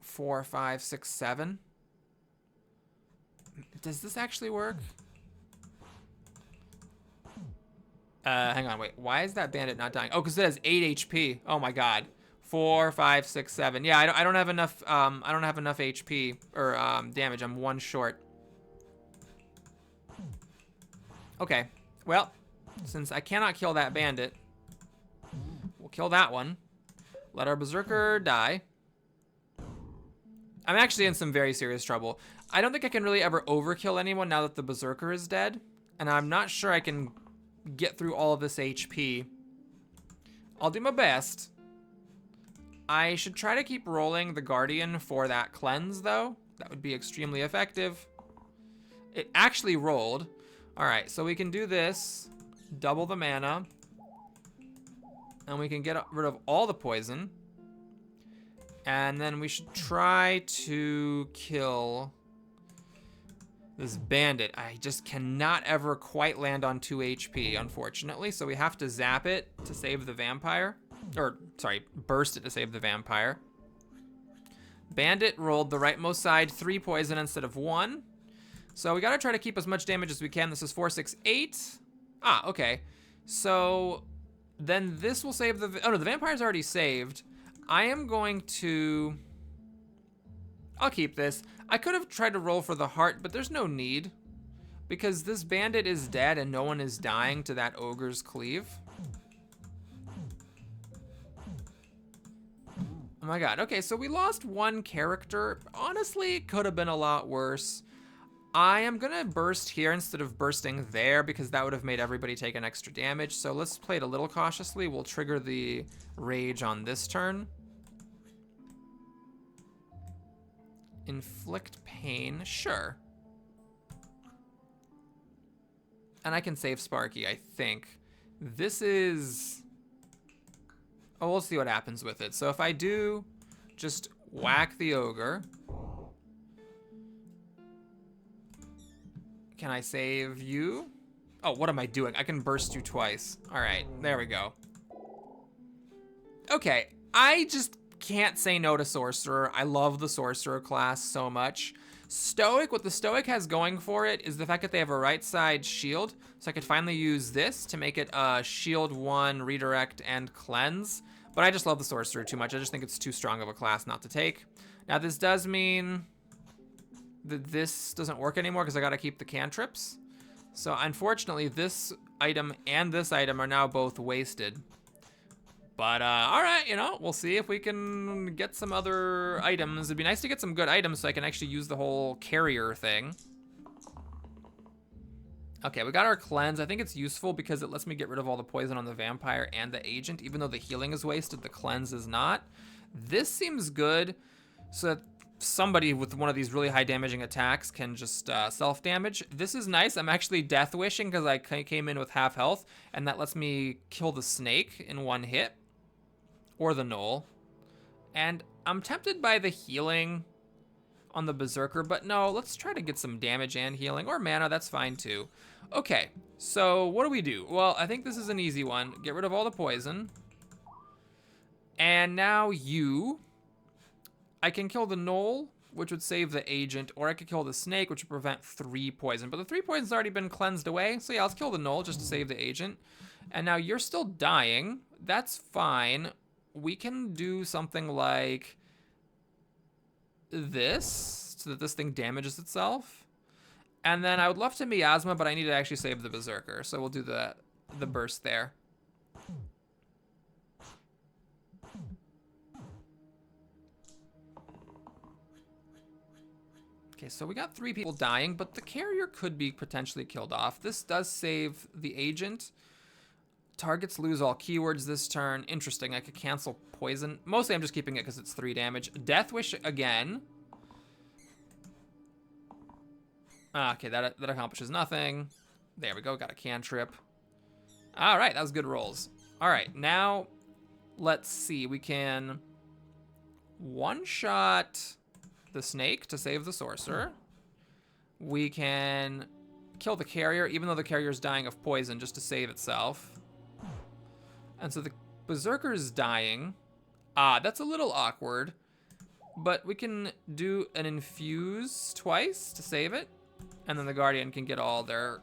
4, 5, 6, 7. Does this actually work? Hang on, wait. Why is that bandit not dying? Oh, because it has 8 HP. Oh my God. 4, 5, 6, 7. Yeah, I don't have enough. I don't have enough HP or damage. I'm 1 short. Okay. Well, since I cannot kill that bandit, we'll kill that one. Let our Berserker die. I'm actually in some very serious trouble. I don't think I can really ever overkill anyone now that the Berserker is dead. And I'm not sure I can get through all of this HP. I'll do my best. I should try to keep rolling the Guardian for that cleanse, though. That would be extremely effective. It actually rolled. All right, so we can do this. Double the mana. And we can get rid of all the poison. And then we should try to kill this bandit. I just cannot ever quite land on 2 HP, unfortunately. So we have to zap it to save the vampire. Or, sorry, burst it to save the vampire. Bandit rolled the rightmost side 3 poison instead of 1. So we gotta try to keep as much damage as we can. This is 4, 6, 8. Ah, okay. So then this will save the... Oh no, the vampire's already saved. I am going to... I'll keep this. I could have tried to roll for the heart, but there's no need. Because this bandit is dead and no one is dying to that ogre's cleave. Oh my god. Okay, so we lost 1 character. Honestly, it could have been a lot worse. I am gonna burst here instead of bursting there because that would have made everybody take an extra damage. So let's play it a little cautiously. We'll trigger the rage on this turn. Inflict pain, sure. And I can save Sparky, I think. This is... Oh, we'll see what happens with it. So if I do just whack the ogre... Can I save you? Oh, what am I doing? I can burst you twice. All right, there we go. Okay, I just can't say no to Sorcerer. I love the Sorcerer class so much. Stoic, what the Stoic has going for it is the fact that they have a right side shield. So I could finally use this to make it shield 1, redirect, and cleanse. But I just love the Sorcerer too much. I just think it's too strong of a class not to take. Now this does mean that this doesn't work anymore because I gotta keep the cantrips. So unfortunately, this item and this item are now both wasted. But all right, you know, we'll see if we can get some other items. It'd be nice to get some good items so I can actually use the whole carrier thing. Okay, we got our cleanse. I think it's useful because it lets me get rid of all the poison on the vampire and the agent. Even though the healing is wasted, the cleanse is not. This seems good so that somebody with one of these really high damaging attacks can just self-damage. This is nice. I'm actually death wishing because I came in with half health, and that lets me kill the snake in 1 hit, or the gnoll. And I'm tempted by the healing on the berserker, but no, let's try to get some damage and healing, or mana, that's fine too. Okay, so what do we do? Well, I think this is an easy one. Get rid of all the poison. And now you... I can kill the gnoll, which would save the agent, or I could kill the snake, which would prevent 3 poison. But the 3 poison's already been cleansed away, so yeah, let's kill the gnoll just to save the agent. And now you're still dying. That's fine. We can do something like this, so that this thing damages itself. And then I would love to miasma, but I need to actually save the berserker, so we'll do the burst there. Okay, so we got 3 people dying, but the carrier could be potentially killed off. This does save the agent. Targets lose all keywords this turn. Interesting, I could cancel poison. Mostly I'm just keeping it because it's 3 damage. Death Wish again. Okay, that accomplishes nothing. There we go, got a cantrip. All right, that was good rolls. All right, now let's see. We can one-shot the snake to save the sorcerer. We can kill the carrier, even though the carrier is dying of poison, just to save itself. And so the berserker is dying. That's a little awkward, but we can do an infuse twice to save it, and then the guardian can get all their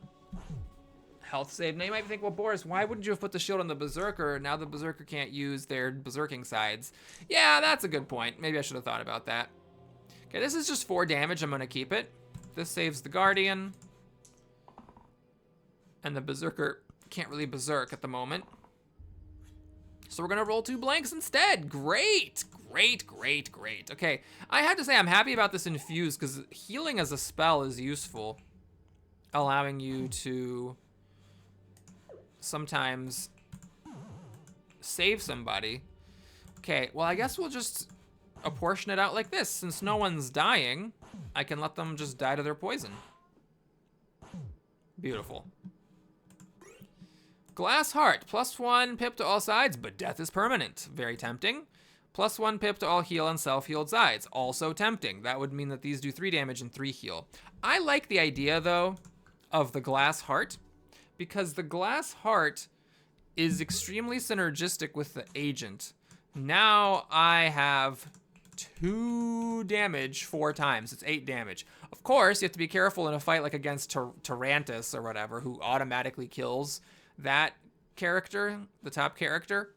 health saved. Now you might think, well, Boris, why wouldn't you have put the shield on the berserker? Now the berserker can't use their berserking sides. Yeah, that's a good point. Maybe I should have thought about that. Okay, this is just 4 damage. I'm gonna keep it. This saves the guardian. And the berserker can't really berserk at the moment. So we're gonna roll 2 blanks instead. Great, great, great, great. Okay, I have to say I'm happy about this infuse because healing as a spell is useful, allowing you to sometimes save somebody. Okay, well, I guess we'll just apportion it out like this. Since no one's dying, I can let them just die to their poison. Beautiful. Glass heart, +1 pip to all sides, but death is permanent. Very tempting. +1 pip to all heal and self-healed sides. Also tempting. That would mean that these do 3 damage and 3 heal. I like the idea, though, of the glass heart, because the glass heart is extremely synergistic with the agent. Now I have 2 damage 4 times. It's 8 damage. Of course, you have to be careful in a fight like against Tarantus or whatever, who automatically kills that character, the top character.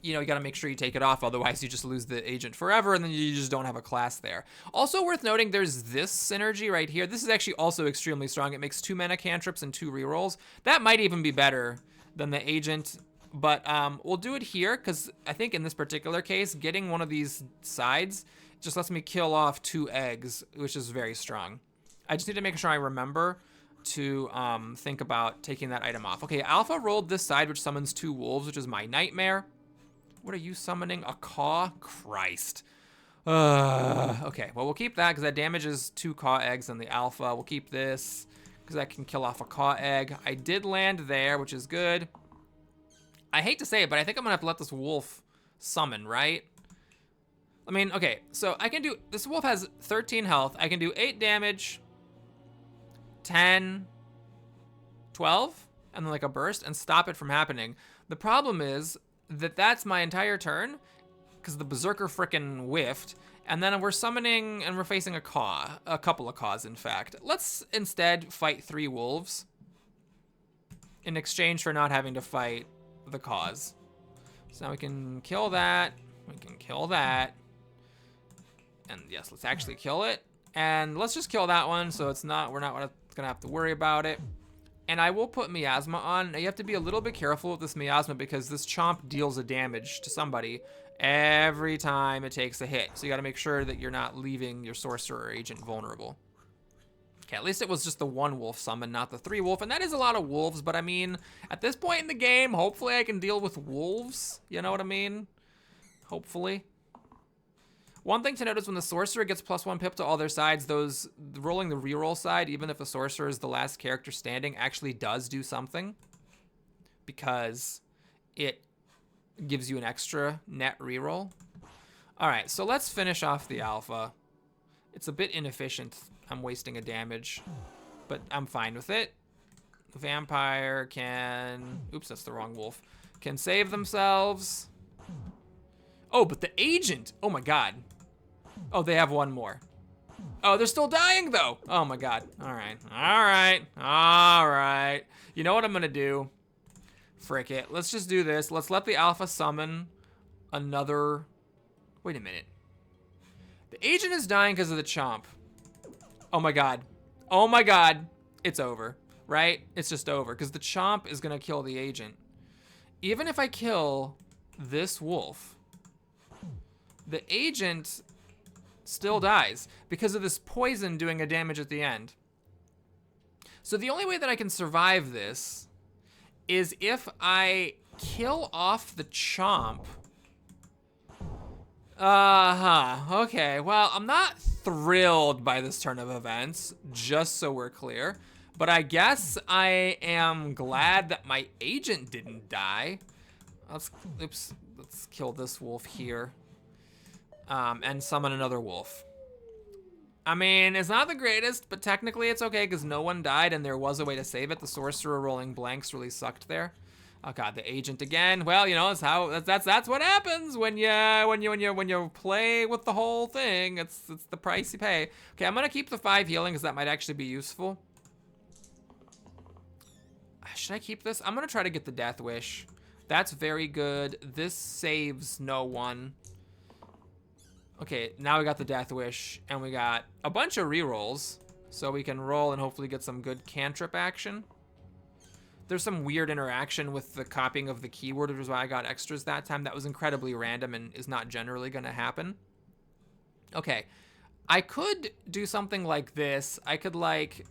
You know, you gotta make sure you take it off, otherwise you just lose the agent forever and then you just don't have a class there. Also worth noting, there's this synergy right here. This is actually also extremely strong. It makes 2 mana cantrips and 2 rerolls. That might even be better than the agent, but we'll do it here because I think in this particular case, getting one of these sides just lets me kill off 2 eggs, which is very strong. I just need to make sure I remember to think about taking that item off. Okay, Alpha rolled this side, which summons 2 wolves, which is my nightmare. What are you summoning? A caw? Christ. Okay, well, we'll keep that because that damages 2 caw eggs on the Alpha. We'll keep this because I can kill off a caw egg. I did land there, which is good. I hate to say it, but I think I'm gonna have to let this wolf summon, right? I mean, okay, so I can do, this wolf has 13 health. I can do 8 damage, 10, 12, and then like a burst and stop it from happening. The problem is that that's my entire turn because the Berserker frickin' whiffed, and then we're summoning and we're facing a caw, a couple of caws in fact. Let's instead fight 3 wolves in exchange for not having to fight the caws. So now we can kill that, we can kill that, and yes, let's actually kill it. And let's just kill that one so it's not, we're not gonna have to worry about it. And I will put Miasma on. Now you have to be a little bit careful with this Miasma because this Chomp deals a damage to somebody every time it takes a hit. So you gotta make sure that you're not leaving your Sorcerer or Agent vulnerable. Okay, at least it was just the 1 wolf summon, not the 3 wolf. And that is a lot of wolves, but I mean, at this point in the game, hopefully I can deal with wolves. You know what I mean? Hopefully. One thing to notice, when the Sorcerer gets +1 pip to all their sides, those rolling the reroll side, even if the Sorcerer is the last character standing, actually does do something because it gives you an extra net reroll. All right, so let's finish off the Alpha. It's a bit inefficient. I'm wasting a damage, but I'm fine with it. The Vampire can, oops, that's the wrong wolf, can save themselves. Oh, but the Agent, oh my God. Oh, they have 1 more. Oh, they're still dying though. Oh my God. All right, all right, all right. You know what I'm gonna do? Frick it, let's just do this. Let's let the Alpha summon another, wait a minute. The Agent is dying because of the Chomp. Oh my God. Oh my God. It's over, right? It's just over because the Chomp is gonna kill the Agent. Even if I kill this wolf, the Agent still dies because of this poison doing a damage at the end. So the only way that I can survive this is if I kill off the Chomp. Okay, well, I'm not thrilled by this turn of events, just so we're clear. But I guess I am glad that my Agent didn't die. Let's kill this wolf here. And summon another wolf. I mean, it's not the greatest, but technically it's okay because no one died and there was a way to save it. The Sorcerer rolling blanks really sucked there. Oh God, the Agent again. Well, you know, that's what happens when you play with the whole thing. It's the price you pay. Okay, I'm gonna keep the 5 healing because that might actually be useful. Should I keep this? I'm gonna try to get the Death Wish. That's very good. This saves no one. Okay, now we got the Death Wish, and we got a bunch of rerolls, so we can roll and hopefully get some good cantrip action. there's some weird interaction with the copying of the keyword, which is why I got extras that time. That was incredibly random and is not generally going to happen. Okay, I could do something like this. I could, like,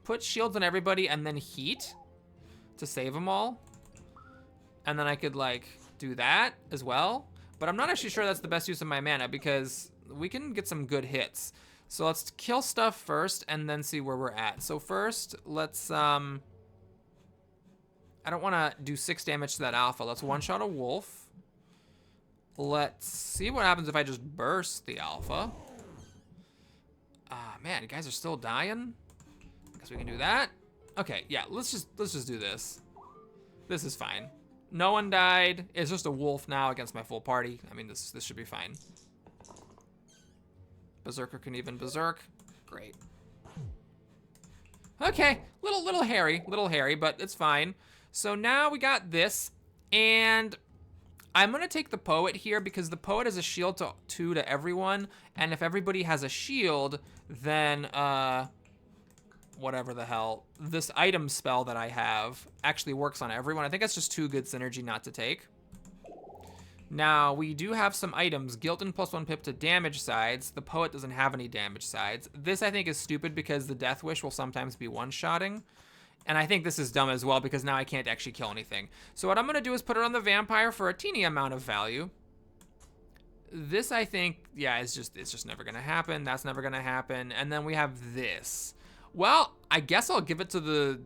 put shields on everybody and then heat to save them all. And then I could, like, do that as well. But I'm not actually sure that's the best use of my mana because we can get some good hits. So let's kill stuff first and then see where we're at. So first, let's, I don't want to do 6 damage to that alpha. Let's one-shot a wolf. Let's see what happens if I just burst the alpha. Man, you guys are still dying. Guess we can do that. Okay, yeah, let's just do this. This is fine. No one died. It's just a wolf now against my full party. I mean, this should be fine. Berserker can even berserk. Great. Okay, little hairy, but it's fine. So now we got this, and I'm gonna take the poet here because the poet has a shield to 2 to everyone, and if everybody has a shield, then whatever the hell, this item spell that I have actually works on everyone. I think that's just too good synergy not to take. Now, we do have some items. Guilton +1 pip to damage sides. The poet doesn't have any damage sides. This, I think, is stupid because the Death Wish will sometimes be one-shotting. And I think this is dumb as well because now I can't actually kill anything. So what I'm going to do is put it on the vampire for a teeny amount of value. This, I think, yeah, it's just never going to happen. That's never going to happen. And then we have this. Well, I guess I'll give it to the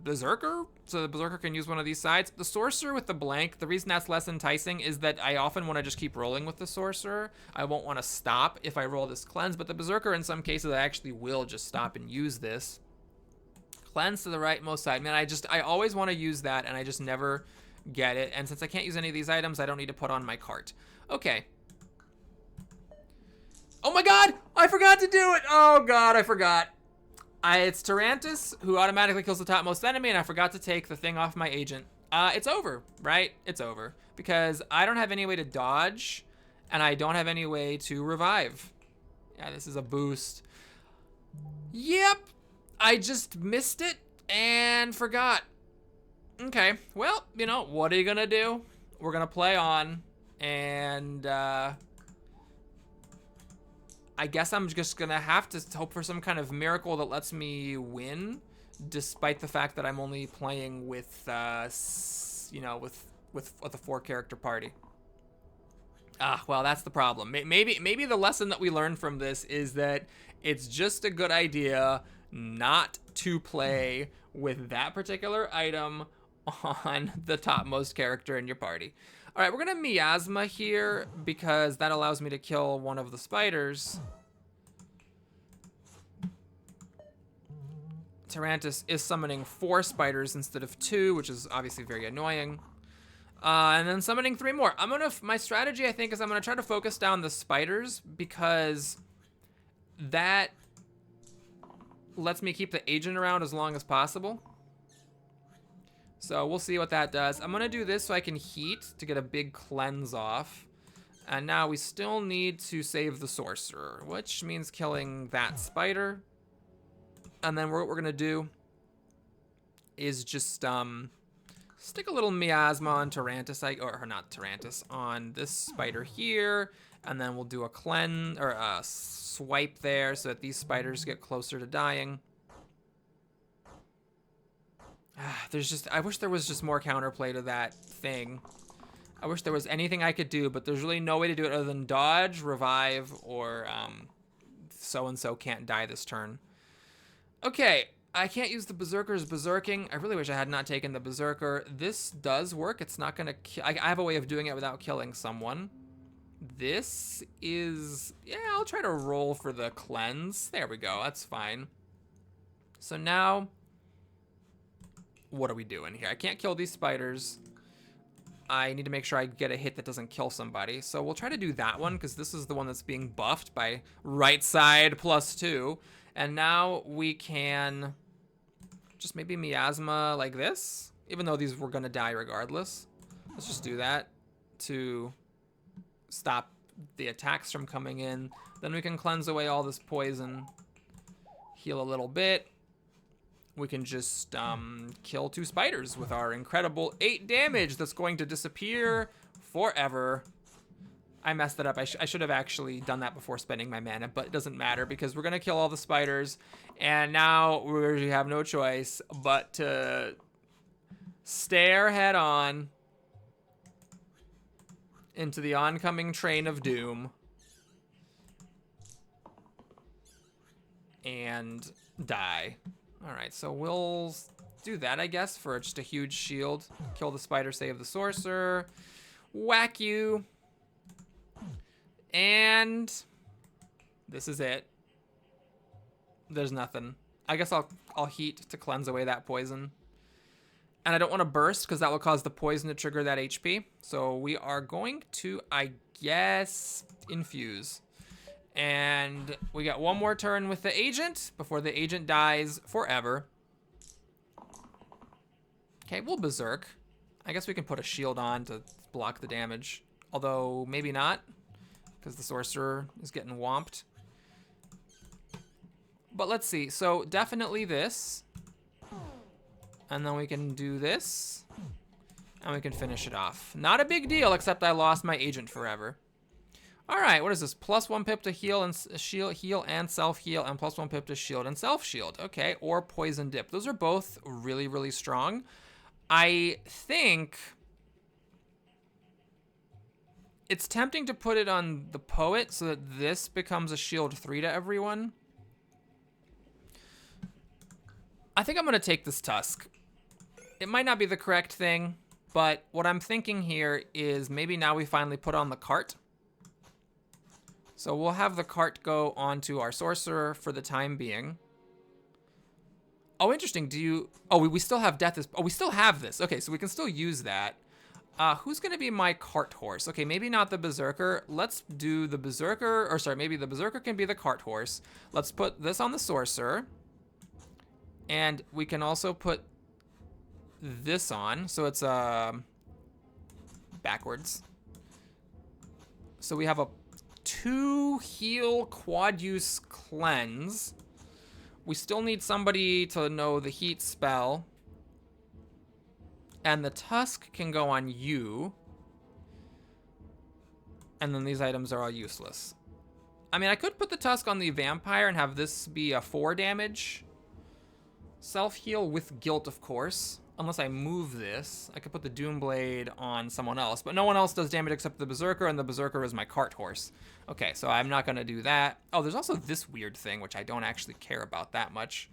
Berserker, so the Berserker can use one of these sides. The Sorcerer with the blank, the reason that's less enticing is that I often want to just keep rolling with the Sorcerer. I won't want to stop if I roll this Cleanse, but the Berserker, in some cases, I actually will just stop and use this. Cleanse to the rightmost side. Man, I always want to use that, and I just never get it. And since I can't use any of these items, I don't need to put on my cart. Okay. Oh my god! I forgot to do it! Oh god, I forgot. It's Tarantus, who automatically kills the topmost enemy, and I forgot to take the thing off my agent. It's over, right? It's over. Because I don't have any way to dodge, and I don't have any way to revive. Yeah, this is a boost. Yep, I just missed it and forgot. Okay, well, you know, what are you gonna do? We're gonna play on, and I guess I'm just gonna have to hope for some kind of miracle that lets me win, despite the fact that I'm only playing with, you know, with a 4-character party. Well, that's the problem. Maybe the lesson that we learned from this is that it's just a good idea not to play with that particular item on the topmost character in your party. All right, we're gonna miasma here because that allows me to kill one of the spiders. Tarantus is summoning 4 spiders instead of 2, which is obviously very annoying. And then summoning 3 more. My strategy, I think, is I'm gonna try to focus down the spiders because that lets me keep the agent around as long as possible. So we'll see what that does. I'm gonna do this so I can heat to get a big cleanse off. And now we still need to save the sorcerer, which means killing that spider. And then what we're gonna do is just stick a little miasma on Tarantus, or not Tarantus, on this spider here. And then we'll do a cleanse, or a swipe there so that these spiders get closer to dying. I wish there was just more counterplay to that thing. I wish there was anything I could do, but there's really no way to do it other than dodge, revive, or so-and-so can't die this turn. Okay, I can't use the Berserker's berserking. I really wish I had not taken the Berserker. This does work. It's not gonna I have a way of doing it without killing someone. This is, yeah, I'll try to roll for the cleanse. There we go, that's fine. So now, what are we doing here? I can't kill these spiders. I need to make sure I get a hit that doesn't kill somebody. So we'll try to do that one because this is the one that's being buffed by right side +2. And now we can just maybe miasma like this, even though these were gonna die regardless. Let's just do that to stop the attacks from coming in. Then we can cleanse away all this poison, heal a little bit. we can just kill 2 spiders with our incredible 8 damage that's going to disappear forever. I messed it up. I should have actually done that before spending my mana, but it doesn't matter because we're going to kill all the spiders. And now we have no choice but to stare head on into the oncoming train of doom. And die. Alright, so we'll do that, I guess, for just a huge shield. Kill the spider, save the sorcerer. Whack you. And this is it. There's nothing. I guess I'll heat to cleanse away that poison. And I don't want to burst because that will cause the poison to trigger that HP. So we are going to, I guess, infuse. And we got one more turn with the agent before the agent dies forever. Okay, we'll berserk. I guess we can put a shield on to block the damage. Although, maybe not, because the sorcerer is getting whomped. But let's see. So, definitely this. And then we can do this. And we can finish it off. Not a big deal, except I lost my agent forever. Alright, what is this? +1 pip to heal and heal and self-heal, and +1 pip to shield and self-shield. Okay, or poison dip. Those are both really, really strong. I think it's tempting to put it on the poet so that this becomes a shield 3 to everyone. I think I'm going to take this tusk. It might not be the correct thing, but what I'm thinking here is maybe now we finally put on the cart. So we'll have the cart go onto our sorcerer for the time being. Oh, interesting. Do you... Oh, we still have death. Oh, we still have this. Okay, so we can still use that. Who's going to be my cart horse? Okay, maybe not the berserker. Let's do the berserker. Or sorry, maybe the berserker can be the cart horse. Let's put this on the sorcerer. And we can also put this on. So it's backwards. So we have a 2 heal quad use cleanse. We still need somebody to know the heat spell. And the tusk can go on you. And then these items are all useless. I mean, I could put the tusk on the vampire and have this be a 4 damage. Self-heal with guilt, of course. Unless I move this, I could put the Doomblade on someone else, but no one else does damage except the Berserker, and the Berserker is my cart horse. Okay, so I'm not gonna do that. Oh, there's also this weird thing, which I don't actually care about that much.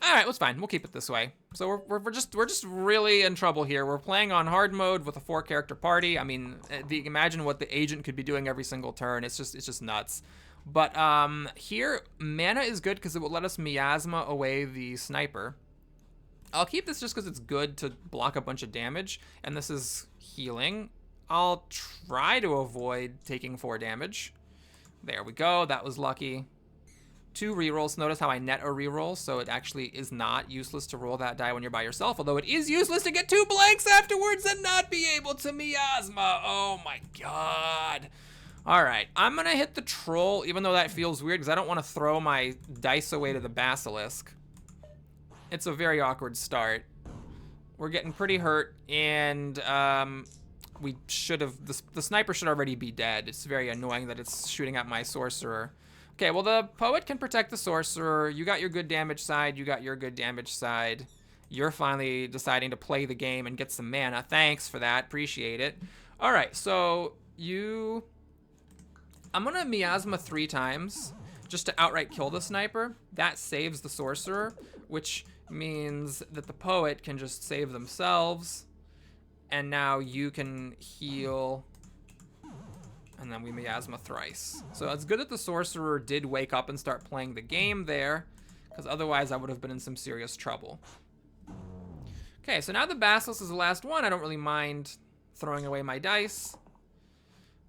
All right, that's fine. We'll keep it this way. So we're just really in trouble here. We're playing on hard mode with a 4-character party. I mean, imagine what the agent could be doing every single turn. It's just nuts. But here, mana is good because it will let us miasma away the sniper. I'll keep this just because it's good to block a bunch of damage, and this is healing. I'll try to avoid taking 4 damage. There we go, that was lucky. 2 rerolls. Notice how I net a reroll, so it actually is not useless to roll that die when you're by yourself, although it is useless to get 2 blanks afterwards and not be able to miasma. Oh my god. All right, I'm gonna hit the troll, even though that feels weird because I don't want to throw my dice away to the basilisk. It's a very awkward start. We're getting pretty hurt, and we should have, the sniper should already be dead. It's very annoying that it's shooting at my sorcerer. Okay, well, the poet can protect the sorcerer. You got your good damage side. You got your good damage side. You're finally deciding to play the game and get some mana. Thanks for that. Appreciate it. All right, so I'm gonna miasma 3 times just to outright kill the sniper. That saves the sorcerer, which means that the poet can just save themselves. And now you can heal. And then we miasma thrice. So it's good that the sorcerer did wake up and start playing the game there, because otherwise I would have been in some serious trouble. Okay, so now the basilisk is the last one. I don't really mind throwing away my dice.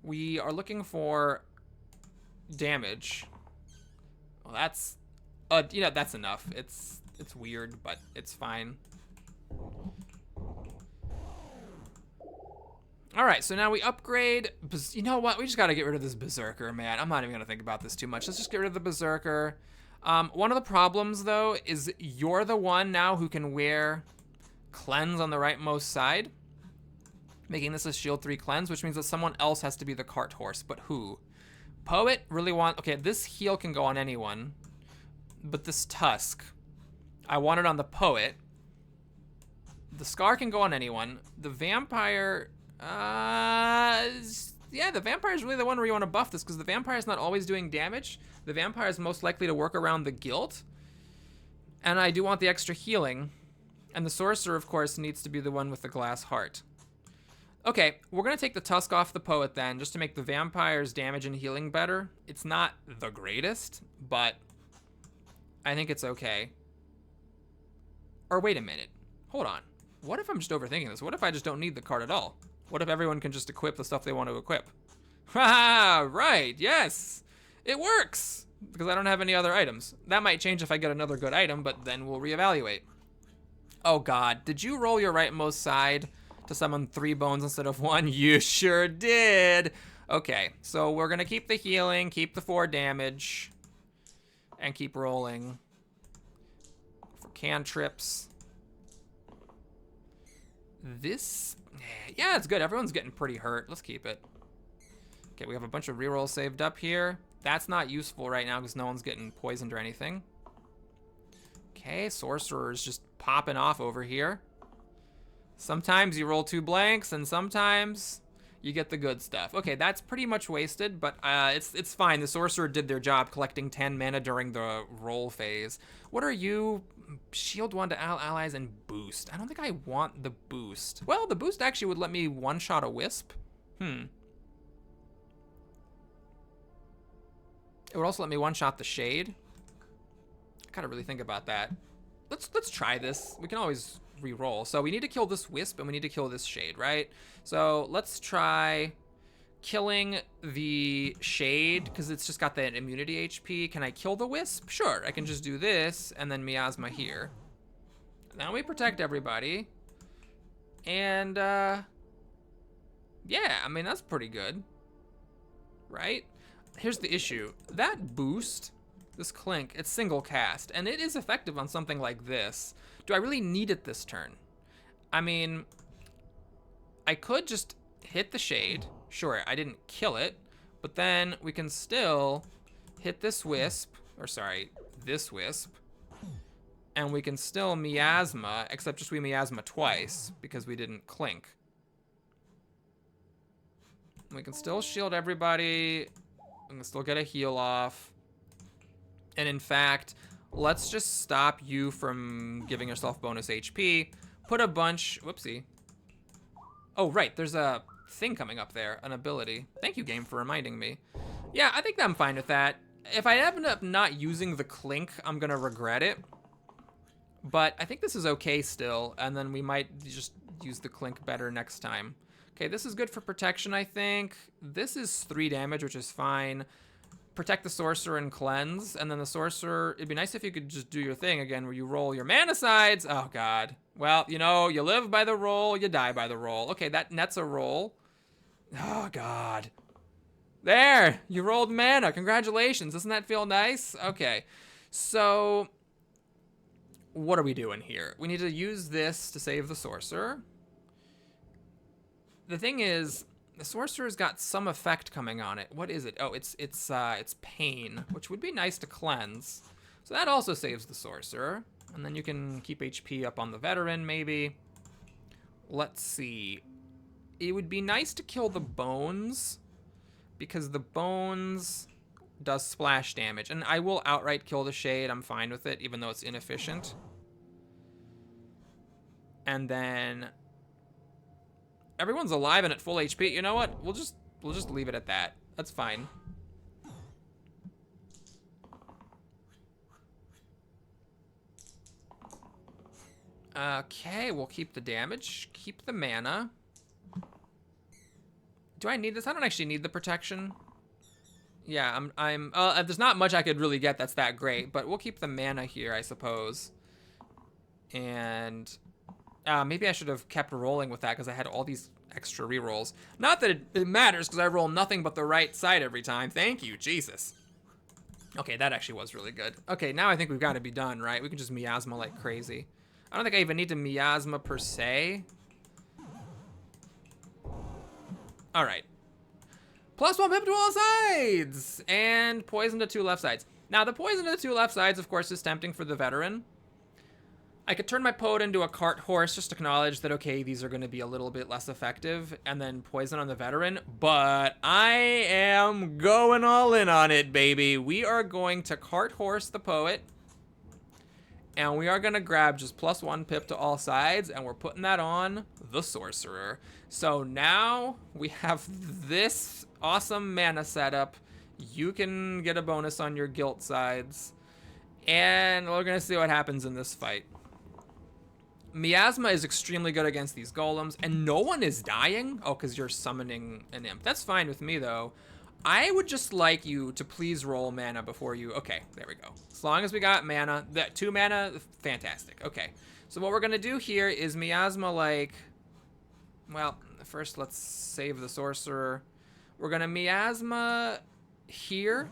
We are looking for damage. Well, that's, you know, that's enough. It's weird, but it's fine. All right, so now we upgrade. You know what? We just got to get rid of this Berserker, man. I'm not even going to think about this too much. Let's just get rid of the Berserker. One of the problems, though, is you're the one now who can wear cleanse on the rightmost side, making this a shield 3 cleanse, which means that someone else has to be the cart horse. But who? Poet really want... Okay, this heal can go on anyone, but this tusk, I want it on the poet. The scar can go on anyone. The vampire... yeah, the vampire is really the one where you want to buff this, because the vampire is not always doing damage. The vampire is most likely to work around the guilt. And I do want the extra healing. And the sorcerer, of course, needs to be the one with the glass heart. Okay, we're going to take the tusk off the poet then, just to make the vampire's damage and healing better. It's not the greatest, but I think it's okay. Or wait a minute. Hold on. What if I'm just overthinking this? What if I just don't need the card at all? What if everyone can just equip the stuff they want to equip? Haha, right, yes! It works! Because I don't have any other items. That might change if I get another good item, but then we'll reevaluate. Oh god, did you roll your rightmost side to summon 3 bones instead of 1? You sure did! Okay, so we're gonna keep the healing, keep the 4 damage, and keep rolling for cantrips. This, yeah, it's good. Everyone's getting pretty hurt. Let's keep it. Okay, we have a bunch of rerolls saved up here. That's not useful right now because no one's getting poisoned or anything. Okay, sorcerer's just popping off over here. Sometimes you roll 2 blanks and sometimes you get the good stuff. Okay, that's pretty much wasted, but it's fine. The sorcerer did their job collecting 10 mana during the roll phase. What are you? Shield 1 to allies and boost. I don't think I want the boost. Well, the boost actually would let me one-shot a wisp. It would also let me one-shot the shade. I gotta really think about that. Let's try this. We can always re-roll. So we need to kill this wisp and we need to kill this shade, right? So let's try killing the shade because it's just got that immunity HP. Can I kill the wisp? Sure, I can just do this and then miasma here. Now we protect everybody. And yeah, I mean, that's pretty good, right? Here's the issue. That boost, this clink, it's single cast, and it is effective on something like this. Do I really need it this turn? I mean, I could just hit the shade. Sure, I didn't kill it, but then we can still hit this wisp, or sorry, this wisp, and we can still miasma, except just we miasma twice because we didn't clink. We can still shield everybody. We can still get a heal off. And in fact, let's just stop you from giving yourself bonus HP. Put a bunch, whoopsie. Oh, right, there's a thing coming up there, an ability. Thank you, game, for reminding me. Yeah, I think I'm fine with that. If I end up not using the clink, I'm gonna regret it. But I think this is okay still, and then we might just use the clink better next time. Okay, this is good for protection, I think. This is 3 damage, which is fine. Protect the sorcerer and cleanse, and then the sorcerer, it'd be nice if you could just do your thing again where you roll your mana sides. Oh god. Well, you know, you live by the roll, you die by the roll. Okay, that nets a roll. Oh god. There, you rolled mana. Congratulations. Doesn't that feel nice? Okay, so what are we doing here? We need to use this to save the sorcerer. The thing is, the sorcerer's got some effect coming on it. What is it? Oh, it's pain, which would be nice to cleanse. So that also saves the sorcerer. And then you can keep HP up on the veteran, maybe. Let's see. It would be nice to kill the bones, because the bones does splash damage. And I will outright kill the shade. I'm fine with it, even though it's inefficient. And then everyone's alive and at full HP. You know what? We'll just leave it at that. That's fine. Okay, we'll keep the damage, keep the mana. Do I need this? I don't actually need the protection. Yeah, there's not much I could really get that's that great, but we'll keep the mana here, I suppose. And maybe I should have kept rolling with that because I had all these extra rerolls. Not that it matters because I roll nothing but the right side every time. Thank you, Jesus. Okay, that actually was really good. Okay, now I think we've got to be done, right? We can just miasma like crazy. I don't think I even need to miasma per se. All right. +1 pip to all sides! And poison to 2 left sides. Now, the poison to the 2 left sides, of course, is tempting for the veteran. I could turn my poet into a cart horse, just to acknowledge that, okay, these are going to be a little bit less effective, and then poison on the veteran, but I am going all in on it, baby. We are going to cart horse the poet, and we are going to grab just +1 pip to all sides, and we're putting that on the sorcerer. So now we have this awesome mana setup. You can get a bonus on your guilt sides, and we're going to see what happens in this fight. Miasma is extremely good against these golems, and no one is dying? Oh, because you're summoning an imp. That's fine with me, though. I would just like you to please roll mana before you... Okay, there we go. As long as we got mana, that 2 mana, fantastic. Okay, so what we're going to do here is miasma like... Well, first let's save the sorcerer. We're going to miasma here,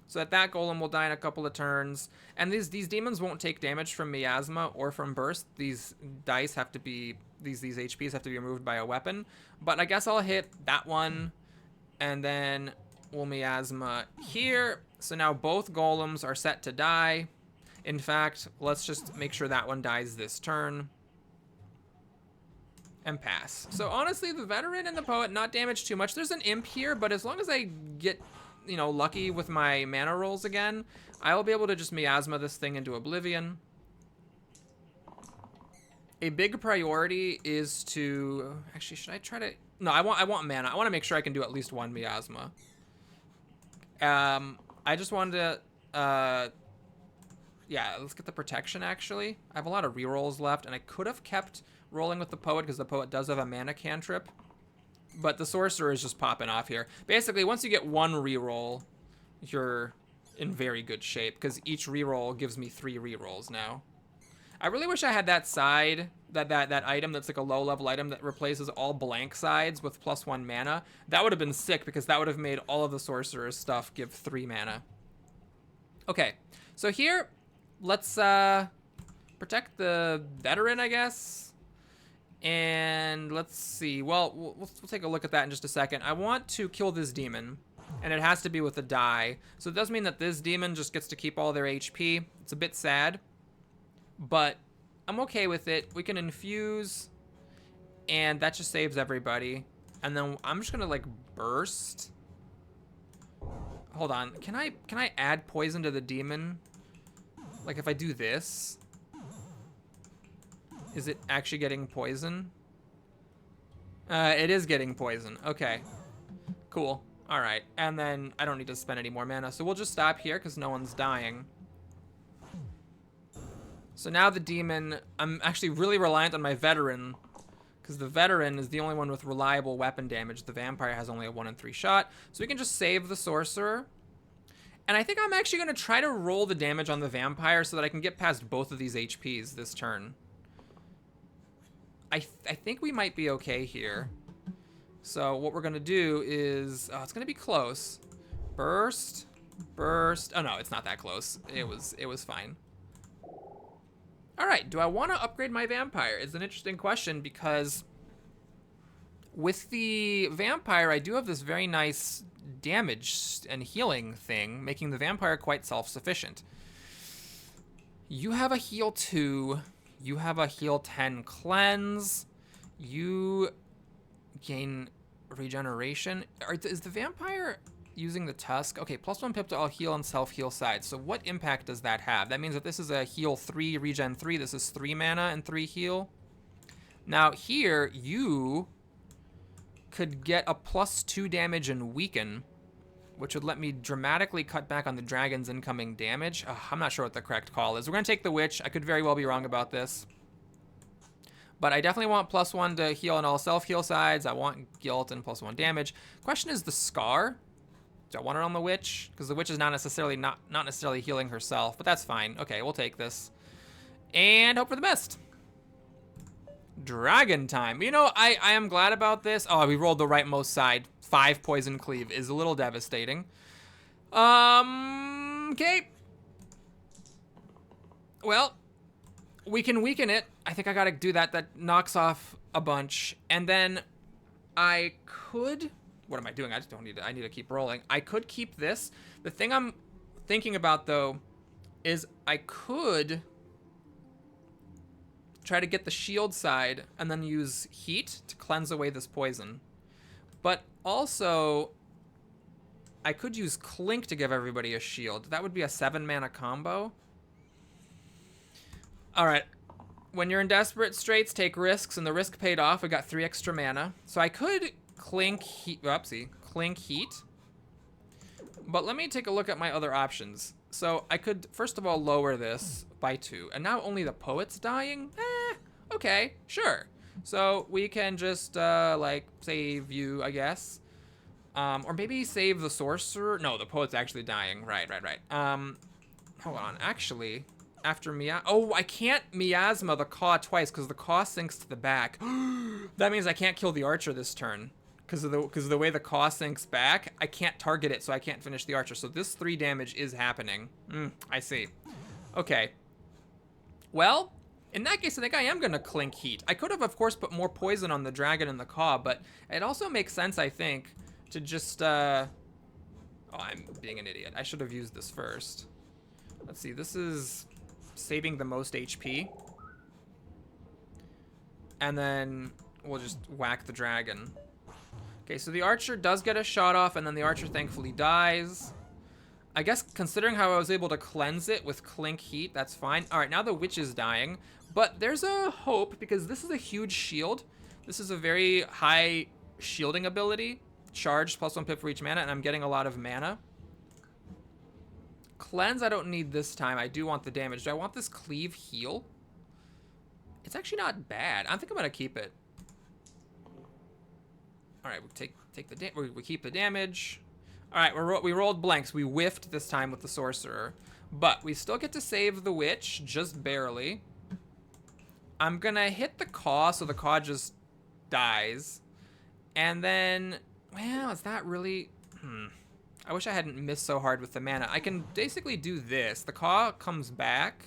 so that golem will die in a couple of turns. And these demons won't take damage from miasma or from burst. These dice have to be, these HPs have to be removed by a weapon. But I guess I'll hit that one, and then we'll miasma here. So now both golems are set to die. In fact, let's just make sure that one dies this turn. And pass. So honestly, the veteran and the poet not damaged too much. There's an imp here, but as long as I get, you know, lucky with my mana rolls again, I will be able to just miasma this thing into oblivion. A big priority is to... Actually, should I try to... No, I want mana. I want to make sure I can do at least 1 miasma. I just wanted to... yeah, let's get the protection, actually. I have a lot of rerolls left, and I could have kept rolling with the poet, because the poet does have a mana cantrip. But the sorcerer is just popping off here. Basically, once you get 1 reroll, you're in very good shape, because each reroll gives me 3 rerolls now. I really wish I had that side, that item that's like a low-level item that replaces all blank sides with +1 mana. That would have been sick, because that would have made all of the sorcerer's stuff give 3 mana. Okay, so here, let's protect the veteran, I guess. And let's see. Well, we'll take a look at that in just a second. I want to kill this demon, and it has to be with a die. So it does mean that this demon just gets to keep all their HP. It's a bit sad, but I'm okay with it. We can infuse, and that just saves everybody. And then I'm just gonna like burst. Hold on. Can I add poison to the demon? Like if I do this, is it actually getting poison? It is getting poison. Okay. Cool. All right. And then I don't need to spend any more mana, so we'll just stop here because no one's dying. So now the demon, I'm actually really reliant on my veteran, because the veteran is the only one with reliable weapon damage. The vampire has only a 1 in 3 shot, so we can just save the sorcerer. And I think I'm actually going to try to roll the damage on the vampire so that I can get past both of these HPs this turn. I think we might be okay here. So what we're going to do is... Oh, it's going to be close. Burst. Burst. Oh, no, it's not that close. It was fine. All right, do I want to upgrade my vampire? It's an interesting question, because with the vampire, I do have this very nice damage and healing thing, making the vampire quite self-sufficient. You have a heal 2. You have a heal 10 cleanse. You gain regeneration. Is the vampire using the tusk? Okay, +1 pip to all heal and self-heal sides. So what impact does that have? That means that this is a heal 3, regen 3. This is 3 mana and 3 heal. Now here, you could get a +2 damage and weaken, which would let me dramatically cut back on the dragon's incoming damage. I'm not sure what the correct call is. We're going to take the witch. I could very well be wrong about this. But I definitely want +1 to heal on all self-heal sides. I want guilt and +1 damage. Question is the scar. Do I want it on the witch? Because the witch is not necessarily healing herself, but that's fine. Okay, we'll take this. And hope for the best. Dragon time. You know, I am glad about this. Oh, we rolled the rightmost side. 5 poison cleave is a little devastating. Okay. Well, we can weaken it. I think I gotta do that. That knocks off a bunch. And then I could... What am I doing? I just don't need to... I need to keep rolling. I could keep this. The thing I'm thinking about, though, is I could try to get the shield side and then use heat to cleanse away this poison. But also, I could use Clink to give everybody a shield. That would be a 7-mana combo. Alright. When you're in desperate straits, take risks, and the risk paid off. We got 3 extra mana. So I could Clink Heat. Oopsie. Clink Heat. But let me take a look at my other options. So I could, first of all, lower this by 2. And now only the poet's dying? Okay, sure. So we can just, like, save you, I guess. Or maybe save the sorcerer. No, the poet's actually dying. Right. Hold on. Actually, after oh, I can't miasma the Caw twice because the Caw sinks to the back. That means I can't kill the archer this turn. Because of the way the Caw sinks back, I can't target it, so I can't finish the archer. So this 3 damage is happening. I see. Okay. Well, in that case, I think I am going to Clink Heat. I could have, of course, put more poison on the dragon and the Caw, but it also makes sense, I think, to just... Oh, I'm being an idiot. I should have used this first. Let's see. This is saving the most HP. And then we'll just whack the dragon. Okay, so the archer does get a shot off, and then the archer thankfully dies. I guess considering how I was able to cleanse it with Clink Heat, that's fine. All right, now the witch is dying. But there's a hope, because this is a huge shield. This is a very high shielding ability. Charged, +1 pip for each mana, and I'm getting a lot of mana. Cleanse I don't need this time. I do want the damage. Do I want this cleave heal? It's actually not bad. I think I'm going to keep it. All right, we keep the damage. All right, we rolled blanks. We whiffed this time with the sorcerer, but we still get to save the witch, just barely. I'm gonna hit the Caw, so the Caw just dies, and then, well, is that really? I wish I hadn't missed so hard with the mana. I can basically do this. The Caw comes back.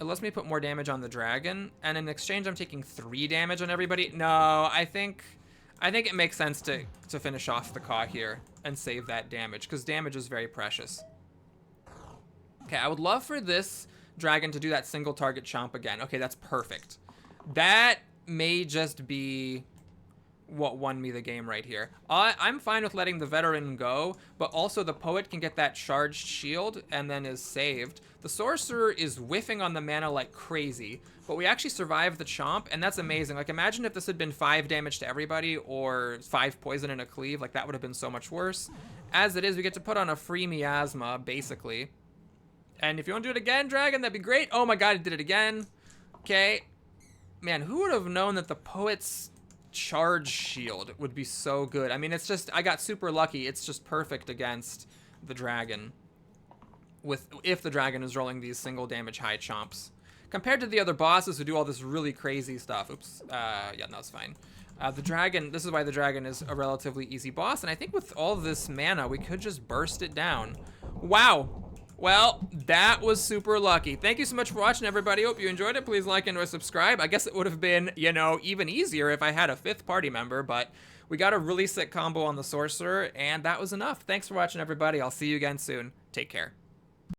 It lets me put more damage on the dragon, and in exchange, I'm taking 3 damage on everybody. No, I think it makes sense to finish off the Caw here and save that damage, because damage is very precious. Okay, I would love for this dragon to do that single target chomp again. Okay, that's perfect. That may just be what won me the game right here. I'm fine with letting the veteran go, but also the poet can get that charged shield and then is saved. The sorcerer is whiffing on the mana like crazy, but we actually survived the chomp, and that's amazing. Like, imagine if this had been 5 damage to everybody or 5 poison and a cleave. Like, that would have been so much worse. As it is, we get to put on a free miasma, basically. And if you want to do it again, dragon, that'd be great. Oh my god, it did it again. Okay. Man, who would have known that the poet's charge shield would be so good? I mean, it's just, I got super lucky. It's just perfect against the dragon, if the dragon is rolling these single damage high chomps, compared to the other bosses who do all this really crazy stuff. Oops. Yeah, no, it's fine. The dragon, this is why the dragon is a relatively easy boss, and I think with all this mana, we could just burst it down. Wow. Well, that was super lucky. Thank you so much for watching, everybody. Hope you enjoyed it. Please like and subscribe. I guess it would have been, you know, even easier if I had a 5th party member, but we got a really sick combo on the sorcerer, and that was enough. Thanks for watching, everybody. I'll see you again soon. Take care.